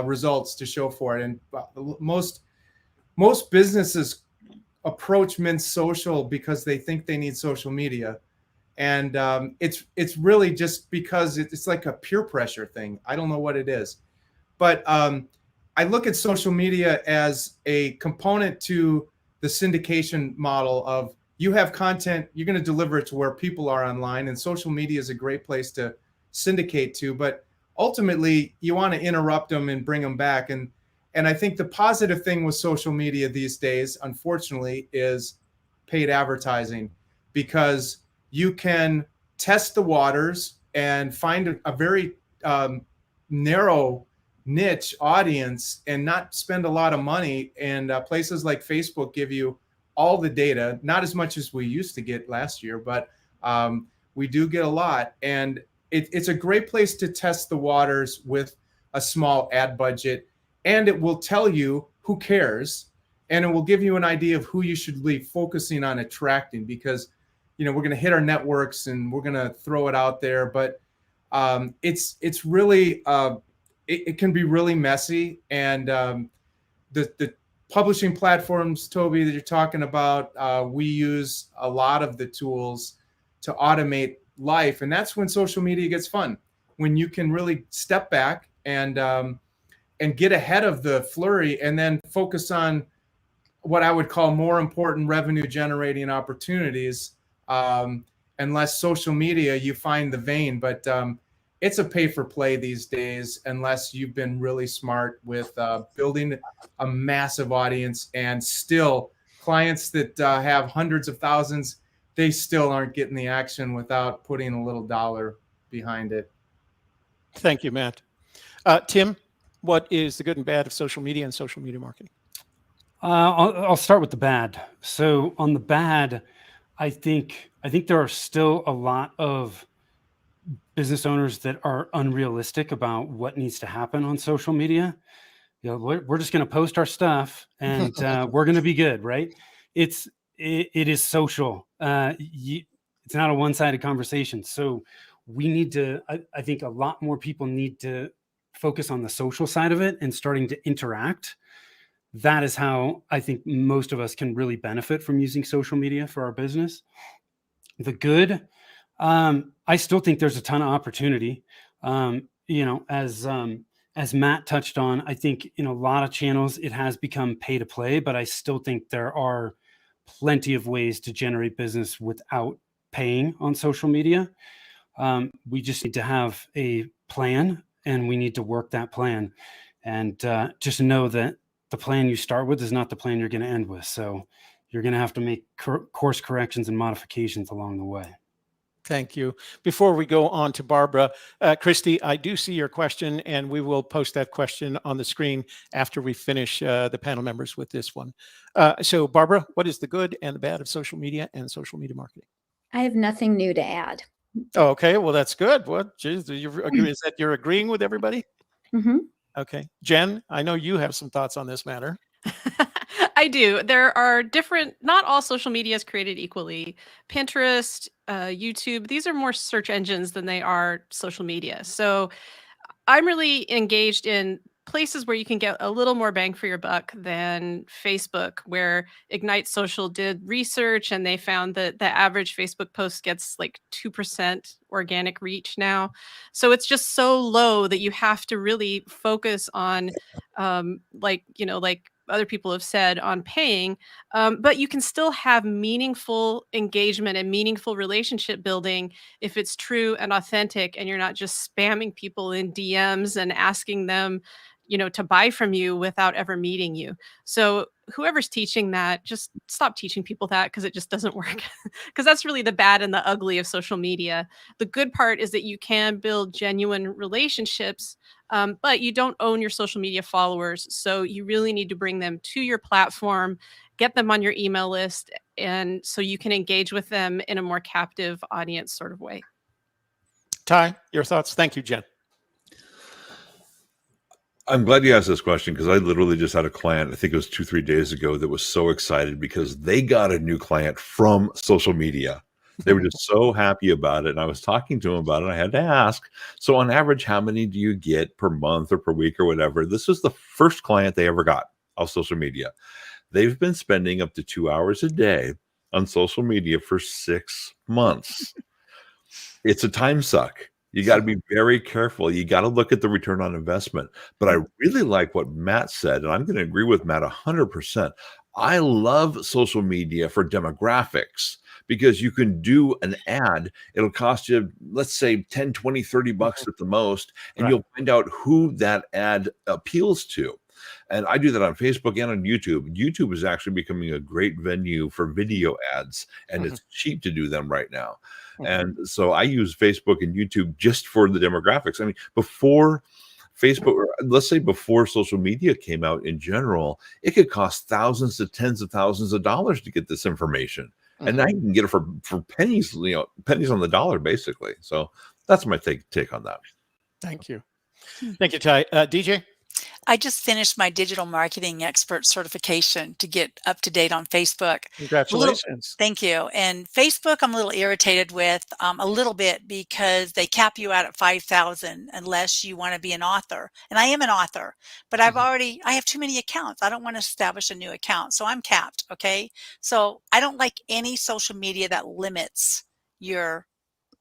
[SPEAKER 6] results to show for it. And most businesses approach Mint Social because they think they need social media. And it's really just because it's like a peer pressure thing. I don't know what it is. But I look at social media as a component to the syndication model of you have content, you're going to deliver it to where people are online, and social media is a great place to syndicate to. But ultimately, you want to interrupt them and bring them back. And I think the positive thing with social media these days, unfortunately, is paid advertising, because you can test the waters and find a very narrow niche audience and not spend a lot of money. And places like Facebook give you all the data, not as much as we used to get last year, but we do get a lot. And it's a great place to test the waters with a small ad budget. And it will tell you who cares, and it will give you an idea of who you should be focusing on attracting, because we're going to hit our networks and we're going to throw it out there. But it's really it can be really messy. And the publishing platforms, Toby, that you're talking about, we use a lot of the tools to automate life. And that's when social media gets fun, when you can really step back and get ahead of the flurry and then focus on what I would call more important revenue generating opportunities. Unless social media, you find the vein, but it's a pay for play these days, unless you've been really smart with building a massive audience. And still, clients that have hundreds of thousands, they still aren't getting the action without putting a little dollar behind it.
[SPEAKER 2] Thank you, Matt. Tim, what is the good and bad of social media and social media marketing?
[SPEAKER 5] I'll start with the bad. So on the bad, I think there are still a lot of business owners that are unrealistic about what needs to happen on social media. We're just going to post our stuff and we're going to be good, right? It is social. It's not a one-sided conversation. So we need to, I think a lot more people need to focus on the social side of it and starting to interact. That is how I think most of us can really benefit from using social media for our business. The good, I still think there's a ton of opportunity. As Matt touched on, I think in a lot of channels, it has become pay to play, but I still think there are plenty of ways to generate business without paying on social media. We just need to have a plan, and we need to work that plan, and just know that the plan you start with is not the plan you're going to end with. So you're going to have to make course corrections and modifications along the way.
[SPEAKER 2] Thank you. Before we go on to Barbara, Christy, I do see your question, and we will post that question on the screen after we finish the panel members with this one. So Barbara, what is the good and the bad of social media and social media marketing?
[SPEAKER 4] I have nothing new to add.
[SPEAKER 2] Oh, okay, well, that's good. What, geez, do you agree? Is that you're agreeing with everybody?
[SPEAKER 4] Mm-hmm.
[SPEAKER 2] Okay. Jen, I know you have some thoughts on this matter.
[SPEAKER 3] I do. There are different, not all social media is created equally. Pinterest, YouTube, these are more search engines than they are social media. So I'm really engaged in places where you can get a little more bang for your buck than Facebook, where Ignite Social did research and they found that the average Facebook post gets like 2% organic reach now. So it's just so low that you have to really focus on, like other people have said, on paying, but you can still have meaningful engagement and meaningful relationship building if it's true and authentic, and you're not just spamming people in DMs and asking them, to buy from you without ever meeting you. So whoever's teaching that, just stop teaching people that, because it just doesn't work. Because that's really the bad and the ugly of social media. The good part is that you can build genuine relationships, but you don't own your social media followers. So you really need to bring them to your platform, get them on your email list, and so you can engage with them in a more captive audience sort of way.
[SPEAKER 2] Ty, your thoughts? Thank you, Jen.
[SPEAKER 8] I'm glad you asked this question, because I literally just had a client, I think it was 2-3 days ago, that was so excited because they got a new client from social media. They were just so happy about it. And I was talking to them about it. I had to ask, so on average, how many do you get per month or per week or whatever? This was the first client they ever got off social media. They've been spending up to 2 hours a day on social media for 6 months. It's a time suck. You got to be very careful. You got to look at the return on investment. But I really like what Matt said, and I'm going to agree with Matt 100%. I love social media for demographics, because you can do an ad. It'll cost you, let's say, 10, 20, 30 bucks at the most, and you'll find out who that ad appeals to. And I do that on Facebook and on YouTube. YouTube is actually becoming a great venue for video ads, and it's cheap to do them right now. And so I use Facebook and YouTube just for the demographics. I mean, before Facebook, or let's say before social media came out in general, it could cost thousands to tens of thousands of dollars to get this information. And now you can get it for pennies, pennies on the dollar, basically. So that's my take on that.
[SPEAKER 2] Thank you. Thank you, Ty. DJ?
[SPEAKER 7] I just finished my digital marketing expert certification to get up to date on Facebook.
[SPEAKER 2] Congratulations.
[SPEAKER 7] Thank you. And Facebook, I'm a little irritated with a little bit, because they cap you out at 5,000 unless you want to be an author. And I am an author, but I have too many accounts. I don't want to establish a new account. So I'm capped. Okay. So I don't like any social media that limits your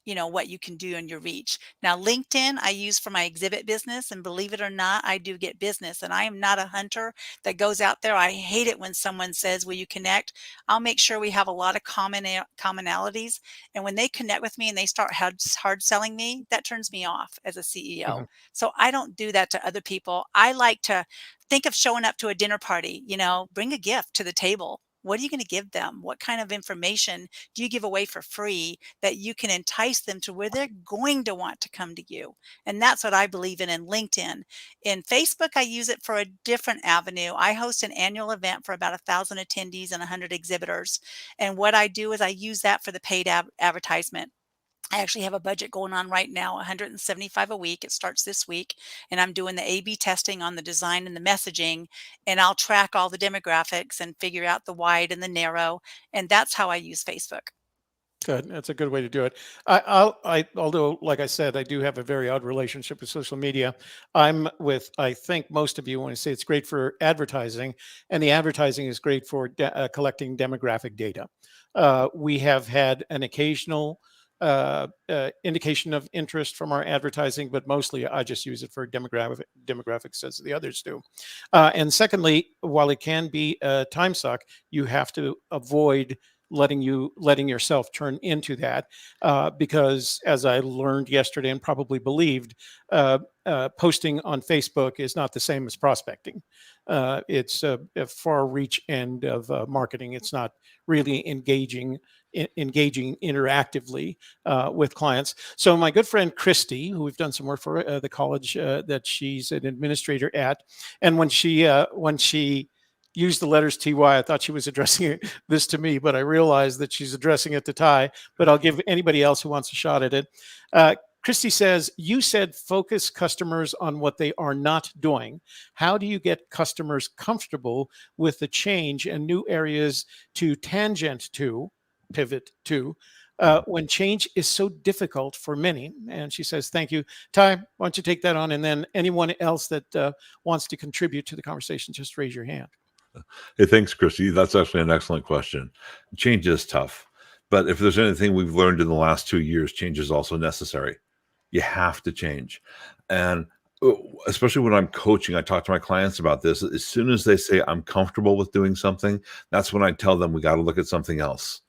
[SPEAKER 7] what you can do in your reach. Now, LinkedIn, I use for my exhibit business, and believe it or not, I do get business, and I am not a hunter that goes out there. I hate it when someone says, will you connect? I'll make sure we have a lot of commonalities. And when they connect with me and they start hard selling me, that turns me off as a CEO. So I don't do that to other people. I like to think of showing up to a dinner party, bring a gift to the table. What are you going to give them? What kind of information do you give away for free that you can entice them to where they're going to want to come to you? And that's what I believe in LinkedIn. In Facebook, I use it for a different avenue. I host an annual event for about 1,000 attendees and 100 exhibitors. And what I do is I use that for the paid advertisement. I actually have a budget going on right now, $175 a week. It starts this week, and I'm doing the A/B testing on the design and the messaging, and I'll track all the demographics and figure out the wide and the narrow, and that's how I use Facebook.
[SPEAKER 2] Good. That's a good way to do it. Although, like I said, I do have a very odd relationship with social media. I'm with, I think most of you when I say it's great for advertising, and the advertising is great for collecting demographic data. We have had an occasional indication of interest from our advertising, but mostly I just use it for demographics as the others do. And secondly, while it can be a time suck, you have to avoid letting yourself turn into that, because as I learned yesterday and probably believed, posting on Facebook is not the same as prospecting. It's a far reach end of marketing. It's not really engaging interactively with clients. So my good friend Christy, who we've done some work for the college that she's an administrator at, and when she used the letters TY, I thought she was addressing this to me, but I realized that she's addressing it to Ty. But I'll give anybody else who wants a shot at it. Christy says, you said focus customers on what they are not doing. How do you get customers comfortable with the change and new areas to pivot to, when change is so difficult for many? And she says, thank you. Ty, why don't you take that on? And then anyone else that wants to contribute to the conversation, just raise your hand.
[SPEAKER 8] Hey, thanks, Christy. That's actually an excellent question. Change is tough, but if there's anything we've learned in the last 2 years, change is also necessary. You have to change. And especially when I'm coaching, I talk to my clients about this. As soon as they say I'm comfortable with doing something, that's when I tell them we got to look at something else.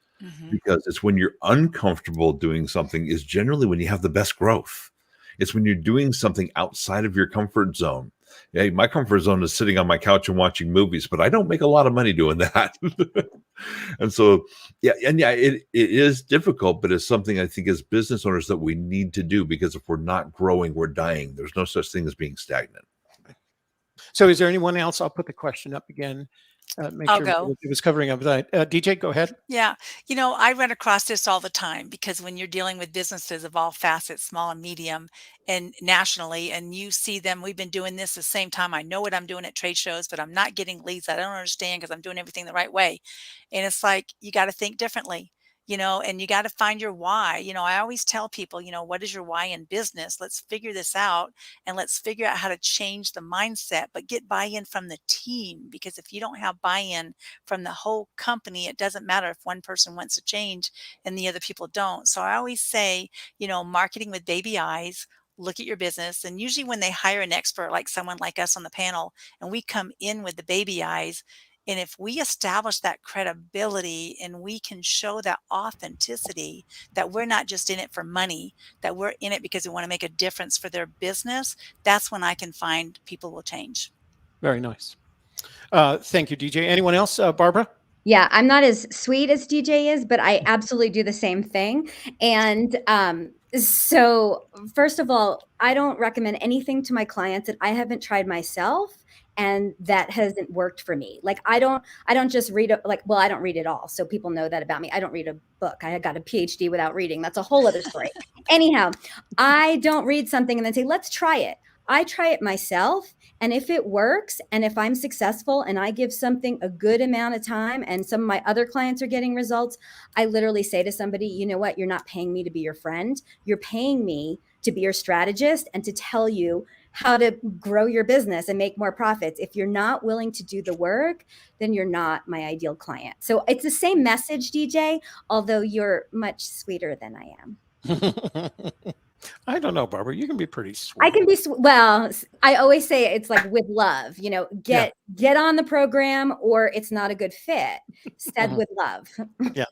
[SPEAKER 8] Because it's when you're uncomfortable doing something is generally when you have the best growth. It's when you're doing something outside of your comfort zone. Yeah, my comfort zone is sitting on my couch and watching movies, but I don't make a lot of money doing that. And so, it is difficult, but it's something I think as business owners that we need to do, because if we're not growing, we're dying. There's no such thing as being stagnant.
[SPEAKER 2] So is there anyone else? I'll put the question up again.
[SPEAKER 7] I'll go.
[SPEAKER 2] It was covering up that. DJ, go ahead.
[SPEAKER 7] Yeah. I run across this all the time, because when you're dealing with businesses of all facets, small and medium and nationally, and you see them, we've been doing this the same time. I know what I'm doing at trade shows, but I'm not getting leads. I don't understand because I'm doing everything the right way. And it's like, you got to think differently. And you got to find your why. I always tell people, what is your why in business? Let's figure this out, and let's figure out how to change the mindset, but get buy-in from the team. Because if you don't have buy-in from the whole company, it doesn't matter if one person wants to change and the other people don't. So I always say, marketing with baby eyes. Look at your business. And usually when they hire an expert, like someone like us on the panel, and we come in with the baby eyes, and if we establish that credibility and we can show that authenticity, that we're not just in it for money, that we're in it because we want to make a difference for their business, that's when I can find people will change.
[SPEAKER 2] Very nice. Thank you, DJ. Anyone else? Barbara?
[SPEAKER 4] Yeah, I'm not as sweet as DJ is, but I absolutely do the same thing. And so first of all, I don't recommend anything to my clients that I haven't tried myself and that hasn't worked for me. Like I don't just read I don't read it all. So people know that about me. I don't read a book. I got a PhD without reading. That's a whole other story. Anyhow, I don't read something and then say, let's try it. I try it myself. And if it works, and if I'm successful and I give something a good amount of time and some of my other clients are getting results, I literally say to somebody, you know what? You're not paying me to be your friend. You're paying me to be your strategist and to tell you how to grow your business and make more profits. If you're not willing to do the work, then you're not my ideal client. So it's the same message, DJ, although you're much sweeter than I am.
[SPEAKER 2] I don't know, Barbara. You can be pretty sweet.
[SPEAKER 4] I can be well. I always say it's like with love. Get on the program, or it's not a good fit. Said with love.
[SPEAKER 2] Yeah.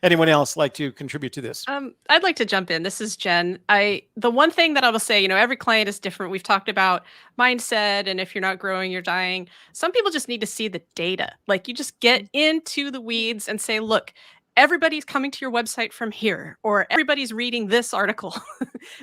[SPEAKER 2] Anyone else like to contribute to this?
[SPEAKER 3] I'd like to jump in. This is Jen. The one thing that I will say, every client is different. We've talked about mindset, and if you're not growing, you're dying. Some people just need to see the data. Like you just get into the weeds and say, look, everybody's coming to your website from here, or everybody's reading this article.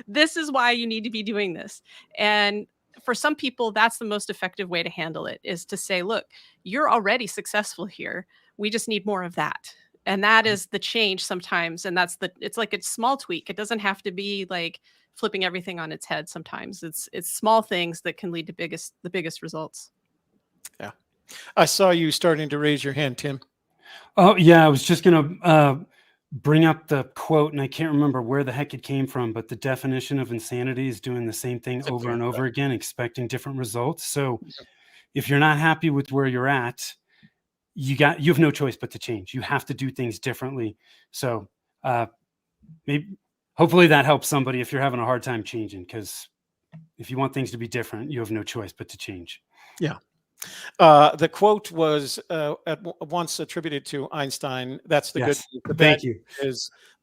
[SPEAKER 3] This is why you need to be doing this. And for some people, that's the most effective way to handle it, is to say, look, you're already successful here. We just need more of that. And that is the change sometimes. And it's like a small tweak. It doesn't have to be like flipping everything on its head. Sometimes it's small things that can lead to the biggest results.
[SPEAKER 2] Yeah. I saw you starting to raise your hand, Tim.
[SPEAKER 5] Oh, yeah. I was just going to bring up the quote, and I can't remember where the heck it came from, but the definition of insanity is doing the same thing over and over again, expecting different results. So if you're not happy with where you're at, you have no choice but to change. You have to do things differently. So hopefully that helps somebody if you're having a hard time changing, because if you want things to be different, you have no choice but to change.
[SPEAKER 2] Yeah. The quote was once attributed to Einstein. That's the good news.
[SPEAKER 5] Thank you.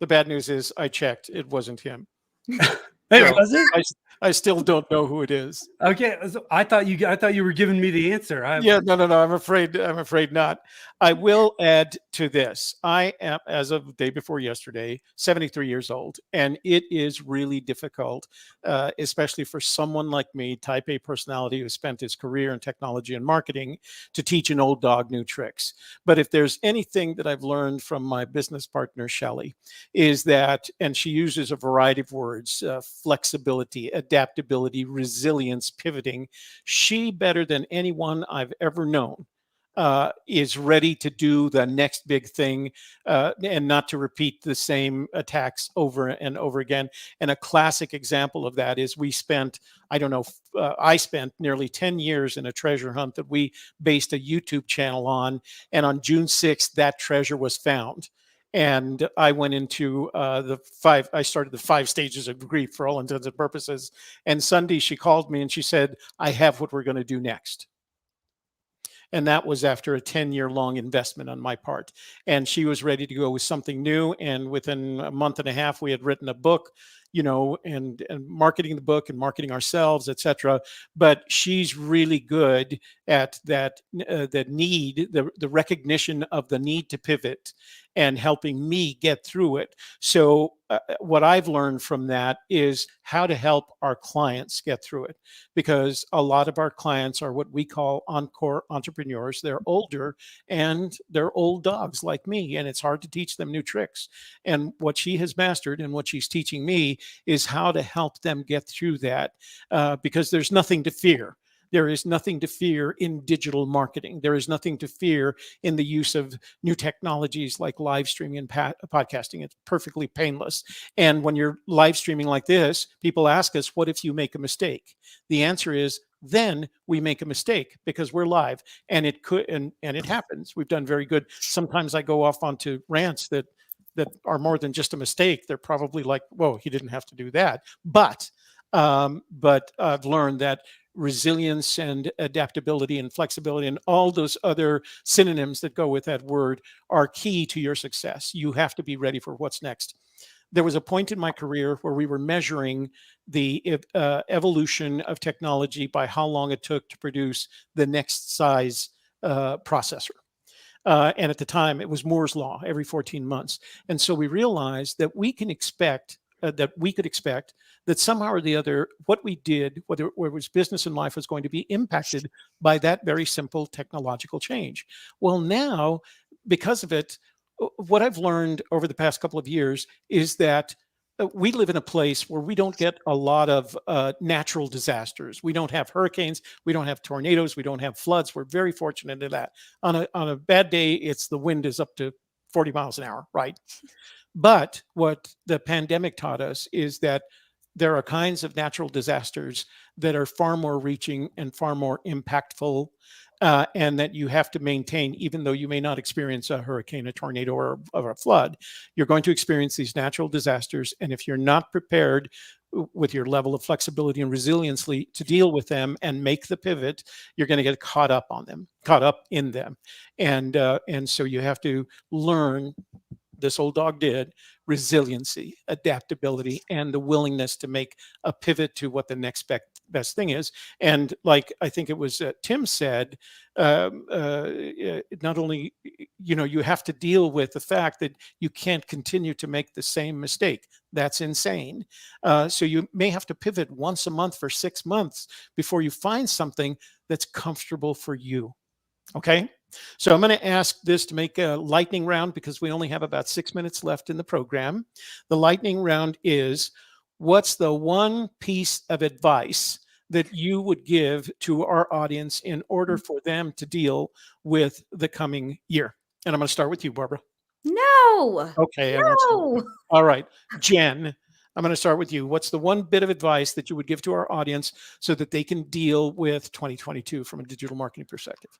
[SPEAKER 2] The bad news is I checked. It wasn't him.
[SPEAKER 5] Hey, was it?
[SPEAKER 2] I still don't know who it is.
[SPEAKER 5] Okay, so I thought you were giving me the answer.
[SPEAKER 2] Yeah, no. I'm afraid not. I will add to this. I am, as of the day before yesterday, 73 years old, and it is really difficult, especially for someone like me, Type A personality who spent his career in technology and marketing, to teach an old dog new tricks. But if there's anything that I've learned from my business partner Shelley, is that, and she uses a variety of words: flexibility, adaptability, resilience, pivoting. She, better than anyone I've ever known, is ready to do the next big thing, and not to repeat the same attacks over and over again. And a classic example of that is I spent nearly 10 years in a treasure hunt that we based a YouTube channel on. And on June 6th, that treasure was found. And I went into I started the 5 stages of grief for all intents and purposes. And Sunday, she called me and she said, I have what we're going to do next. And that was after a 10-year long investment on my part. And she was ready to go with something new. And within a month and a half, we had written a book, and marketing the book and marketing ourselves, etc. But she's really good at that, the recognition of the need to pivot and helping me get through it. So what I've learned from that is how to help our clients get through it, because a lot of our clients are what we call encore entrepreneurs. They're older and they're old dogs like me, and it's hard to teach them new tricks. And what she has mastered and what she's teaching me is how to help them get through that, because there's nothing to fear. There is nothing to fear in digital marketing. There is nothing to fear in the use of new technologies like live streaming and podcasting. It's perfectly painless. And when you're live streaming like this, people ask us, what if you make a mistake? The answer is, then we make a mistake because we're live, and it could, and it happens. We've done very good. Sometimes I go off onto rants that are more than just a mistake. They're probably like, whoa, he didn't have to do that. But I've learned that resilience and adaptability and flexibility and all those other synonyms that go with that word are key to your success. You have to be ready for what's next. There was a point in my career where we were measuring the evolution of technology by how long it took to produce the next size processor. And at the time, it was Moore's Law every 14 months. And so we realized that we could expect that somehow or the other, what we did, whether it was business and life, was going to be impacted by that very simple technological change. Well, now, because of it, what I've learned over the past couple of years is that we live in a place where we don't get a lot of natural disasters. We don't have hurricanes. We don't have tornadoes. We don't have floods. We're very fortunate in that. On a bad day, it's the wind is up to 40 miles an hour, right? But what the pandemic taught us is that there are kinds of natural disasters that are far more reaching and far more impactful, and that you have to maintain, even though you may not experience a hurricane, a tornado, or a flood. You're going to experience these natural disasters. And if you're not prepared with your level of flexibility and resiliency to deal with them and make the pivot, you're going to get caught up in them. And so you have to learn, this old dog did, resiliency, adaptability, and the willingness to make a pivot to what the next best thing is. And like I think it was Tim said, not only, you have to deal with the fact that you can't continue to make the same mistake. That's insane. So you may have to pivot once a month for 6 months before you find something that's comfortable for you. Okay. So I'm going to ask this to make a lightning round because we only have about 6 minutes left in the program. The lightning round is, what's the one piece of advice that you would give to our audience in order for them to deal with the coming year? And I'm going to start with you, Barbara.
[SPEAKER 4] No.
[SPEAKER 2] Okay.
[SPEAKER 4] No.
[SPEAKER 2] All right. Jen, I'm going to start with you. What's the one bit of advice that you would give to our audience so that they can deal with 2022 from a digital marketing perspective?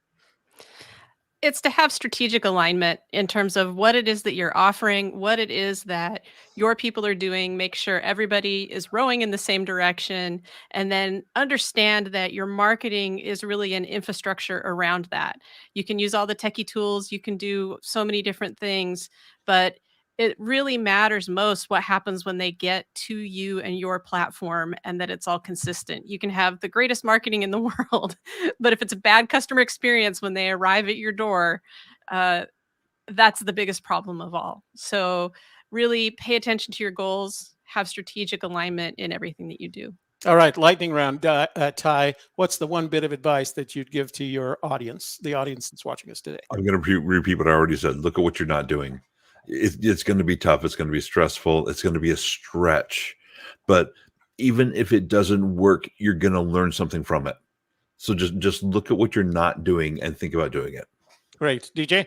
[SPEAKER 3] It's to have strategic alignment in terms of what it is that you're offering, what it is that your people are doing, make sure everybody is rowing in the same direction, and then understand that your marketing is really an infrastructure around that. You can use all the techie tools, you can do so many different things, but it really matters most what happens when they get to you and your platform, and that it's all consistent. You can have the greatest marketing in the world, but if it's a bad customer experience when they arrive at your door, that's the biggest problem of all. So really pay attention to your goals, have strategic alignment in everything that you do.
[SPEAKER 2] All right, lightning round. Ty, what's the one bit of advice that you'd give to your audience, the audience that's watching us today?
[SPEAKER 8] I'm going to repeat what I already said. Look at what you're not doing. It's going to be tough. It's going to be stressful. It's going to be a stretch. But even if it doesn't work, you're going to learn something from it. So just look at what you're not doing and think about doing it.
[SPEAKER 2] Great. DJ?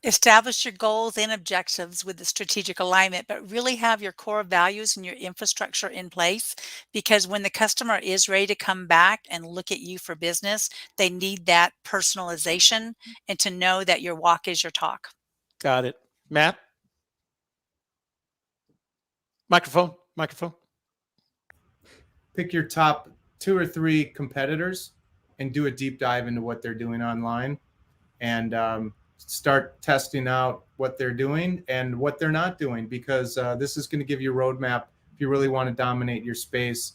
[SPEAKER 7] Establish your goals and objectives with the strategic alignment, but really have your core values and your infrastructure in place, because when the customer is ready to come back and look at you for business, they need that personalization and to know that your walk is your talk.
[SPEAKER 2] Got it. Matt? Microphone.
[SPEAKER 6] Pick your top 2 or 3 competitors and do a deep dive into what they're doing online, and start testing out what they're doing and what they're not doing, because this is going to give you a roadmap. If you really want to dominate your space,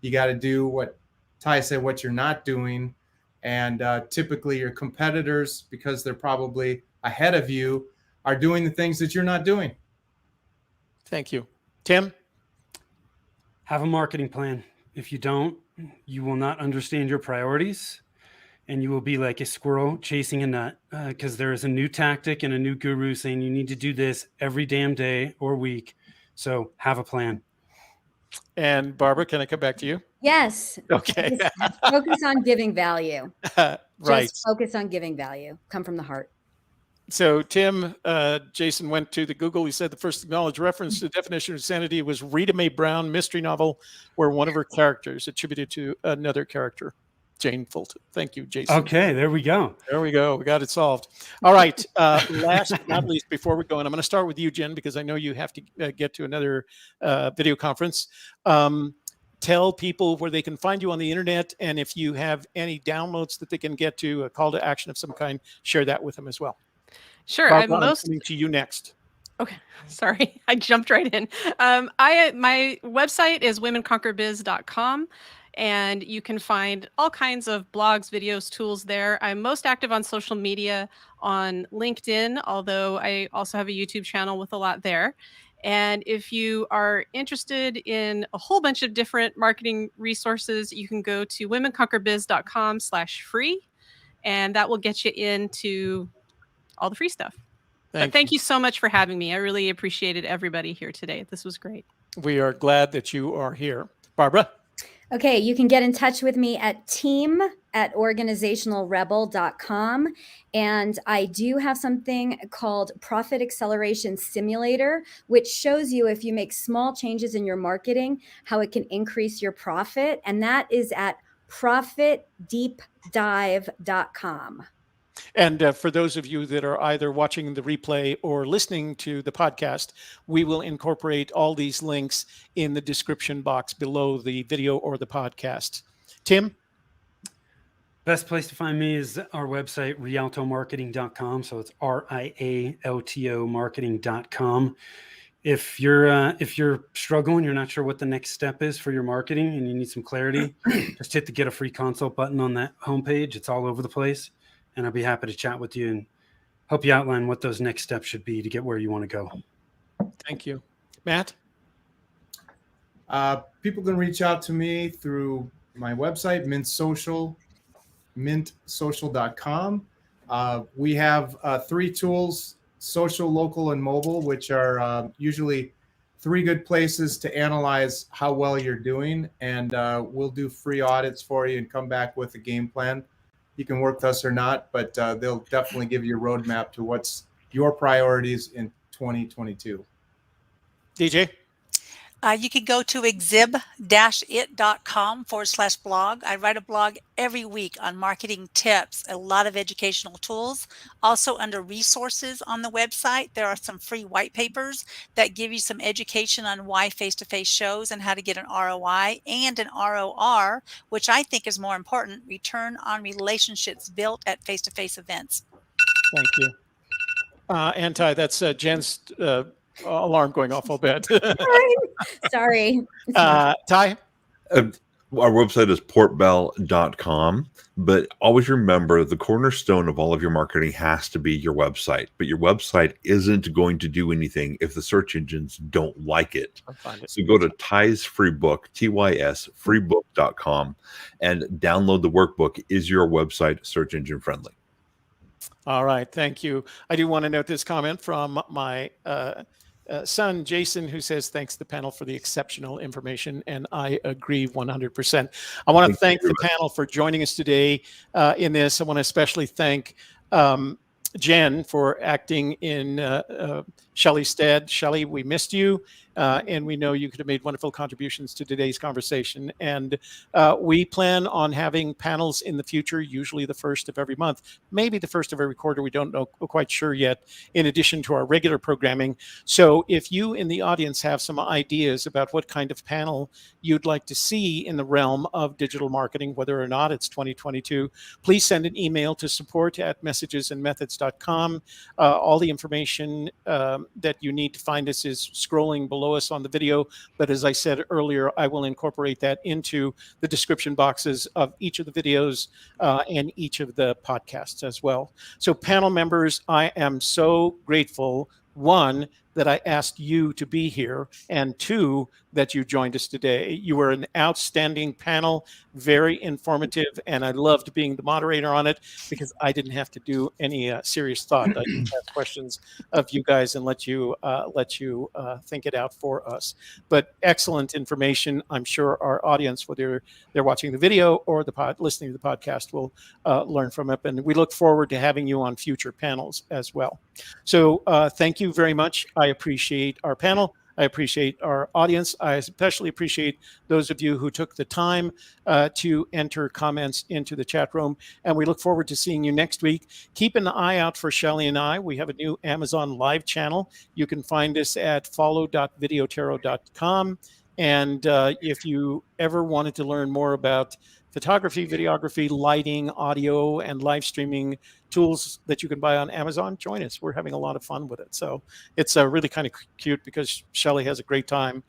[SPEAKER 6] you got to do what Ty said, what you're not doing. And typically your competitors, because they're probably ahead of you, are doing the things that you're not doing.
[SPEAKER 2] Thank you. Tim?
[SPEAKER 5] Have a marketing plan. If you don't, you will not understand your priorities, and you will be like a squirrel chasing a nut, because there is a new tactic and a new guru saying you need to do this every damn day or week. So have a plan.
[SPEAKER 2] And Barbara, can I come back to you?
[SPEAKER 4] Yes.
[SPEAKER 2] Okay.
[SPEAKER 4] Just focus on giving value.
[SPEAKER 2] Right.
[SPEAKER 4] Just focus on giving value. Come from the heart.
[SPEAKER 2] So Tim, Jason went to the Google. He said the first acknowledged reference to the definition of insanity was Rita Mae Brown mystery novel where one of her characters attributed to another character, Jane Fulton. Thank you, Jason.
[SPEAKER 5] Okay, there we go.
[SPEAKER 2] There we go. We got it solved. All right. Last but not least, before we go, and I'm going to start with you, Jen, because I know you have to get to another video conference. Tell people where they can find you on the internet, and if you have any downloads that they can get to, a call to action of some kind, share that with them as well.
[SPEAKER 3] Sure.
[SPEAKER 2] Barbara,
[SPEAKER 3] I'm
[SPEAKER 2] I'm coming to you next.
[SPEAKER 3] Okay. Sorry. I jumped right in. My website is womenconquerbiz.com, and you can find all kinds of blogs, videos, tools there. I'm most active on social media on LinkedIn, although I also have a YouTube channel with a lot there. And if you are interested in a whole bunch of different marketing resources, you can go to womenconquerbiz.com/free, and that will get you into all the free stuff. Thank you so much for having me. I really appreciated everybody here today. This was great.
[SPEAKER 2] We are glad that you are here. Barbara?
[SPEAKER 4] Okay, you can get in touch with me at team@organizationalrebel.com. And I do have something called Profit Acceleration Simulator, which shows you if you make small changes in your marketing, how it can increase your profit. And that is at profitdeepdive.com.
[SPEAKER 2] And for those of you that are either watching the replay or listening to the podcast, we will incorporate all these links in the description box below the video or the podcast. Tim?
[SPEAKER 5] Best place to find me is our website, rialtomarketing.com. So it's RIALTO marketing.com. If you're struggling, you're not sure what the next step is for your marketing and you need some clarity, just hit the get a free consult button on that homepage. It's all over the place. And I'll be happy to chat with you and help you outline what those next steps should be to get where you want to go.
[SPEAKER 2] Thank you. Matt?
[SPEAKER 6] People can reach out to me through my website, mintsocial.com. We have 3 tools, social, local, and mobile, which are usually 3 good places to analyze how well you're doing. And we'll do free audits for you and come back with a game plan. You can work with us or not, but they'll definitely give you a roadmap to what's your priorities in 2022.
[SPEAKER 2] DJ?
[SPEAKER 7] You can go to exib-it.com/blog. I write a blog every week on marketing tips, a lot of educational tools. Also under resources on the website, there are some free white papers that give you some education on why face-to-face shows and how to get an ROI and an ROR, which I think is more important, return on relationships built at face-to-face events.
[SPEAKER 2] Thank you. And Ty, that's Jen's alarm going off, I'll bet.
[SPEAKER 4] Sorry.
[SPEAKER 2] Ty?
[SPEAKER 8] Our website is portbell.com, but always remember the cornerstone of all of your marketing has to be your website. But your website isn't going to do anything if the search engines don't like it. So go to Ty's free book, TYS freebook.com, and download the workbook. Is your website search engine friendly?
[SPEAKER 2] All right, thank you. I do want to note this comment from my son, Jason, who says, thanks to the panel for the exceptional information. And I agree 100%. I want to thank the panel for joining us today in this. I want to especially thank Jen for acting in Shelley's stead. Shelley, we missed you. And we know you could have made wonderful contributions to today's conversation. And we plan on having panels in the future, usually the first of every month, maybe the first of every quarter. We don't know quite sure yet, in addition to our regular programming. So if you in the audience have some ideas about what kind of panel you'd like to see in the realm of digital marketing, whether or not it's 2022, please send an email to support@messagesandmethods.com. All the information that you need to find us is scrolling below us on the video, but as I said earlier, I will incorporate that into the description boxes of each of the videos and each of the podcasts as well. So panel members, I am so grateful, one, that I asked you to be here, and two, that you joined us today. You were an outstanding panel, very informative, and I loved being the moderator on it because I didn't have to do any serious thought. I just ask questions of you guys and let you think it out for us. But excellent information. I'm sure our audience, whether they're watching the video or listening to the podcast, will learn from it. And we look forward to having you on future panels as well. So thank you very much. I appreciate our panel. I appreciate our audience. I especially appreciate those of you who took the time to enter comments into the chat room. And we look forward to seeing you next week. Keep an eye out for Shelley and I. We have a new Amazon Live channel. You can find us at follow.videotero.com. And if you ever wanted to learn more about photography, videography, lighting, audio, and live streaming tools that you can buy on Amazon, join us. We're having a lot of fun with it. So it's really kind of cute because Shelley has a great time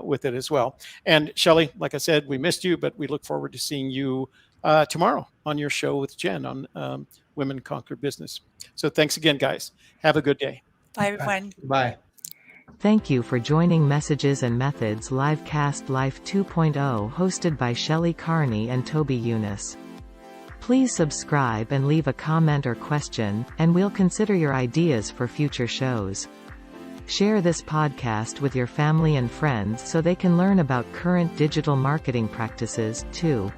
[SPEAKER 2] with it as well. And Shelley, like I said, we missed you, but we look forward to seeing you tomorrow on your show with Jen on Women Conquer Business. So thanks again, guys. Have a good day.
[SPEAKER 7] Bye, everyone.
[SPEAKER 6] Bye.
[SPEAKER 1] Thank you for joining Messages and Methods Livecast Life 2.0, hosted by Shelley Carney and Toby Eunice. Please subscribe and leave a comment or question, and we'll consider your ideas for future shows. Share this podcast with your family and friends so they can learn about current digital marketing practices, too.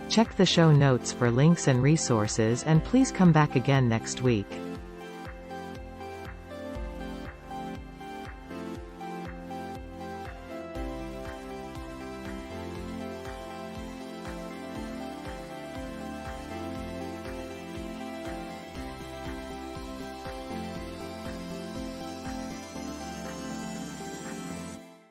[SPEAKER 1] Check the show notes for links and resources, and please come back again next week.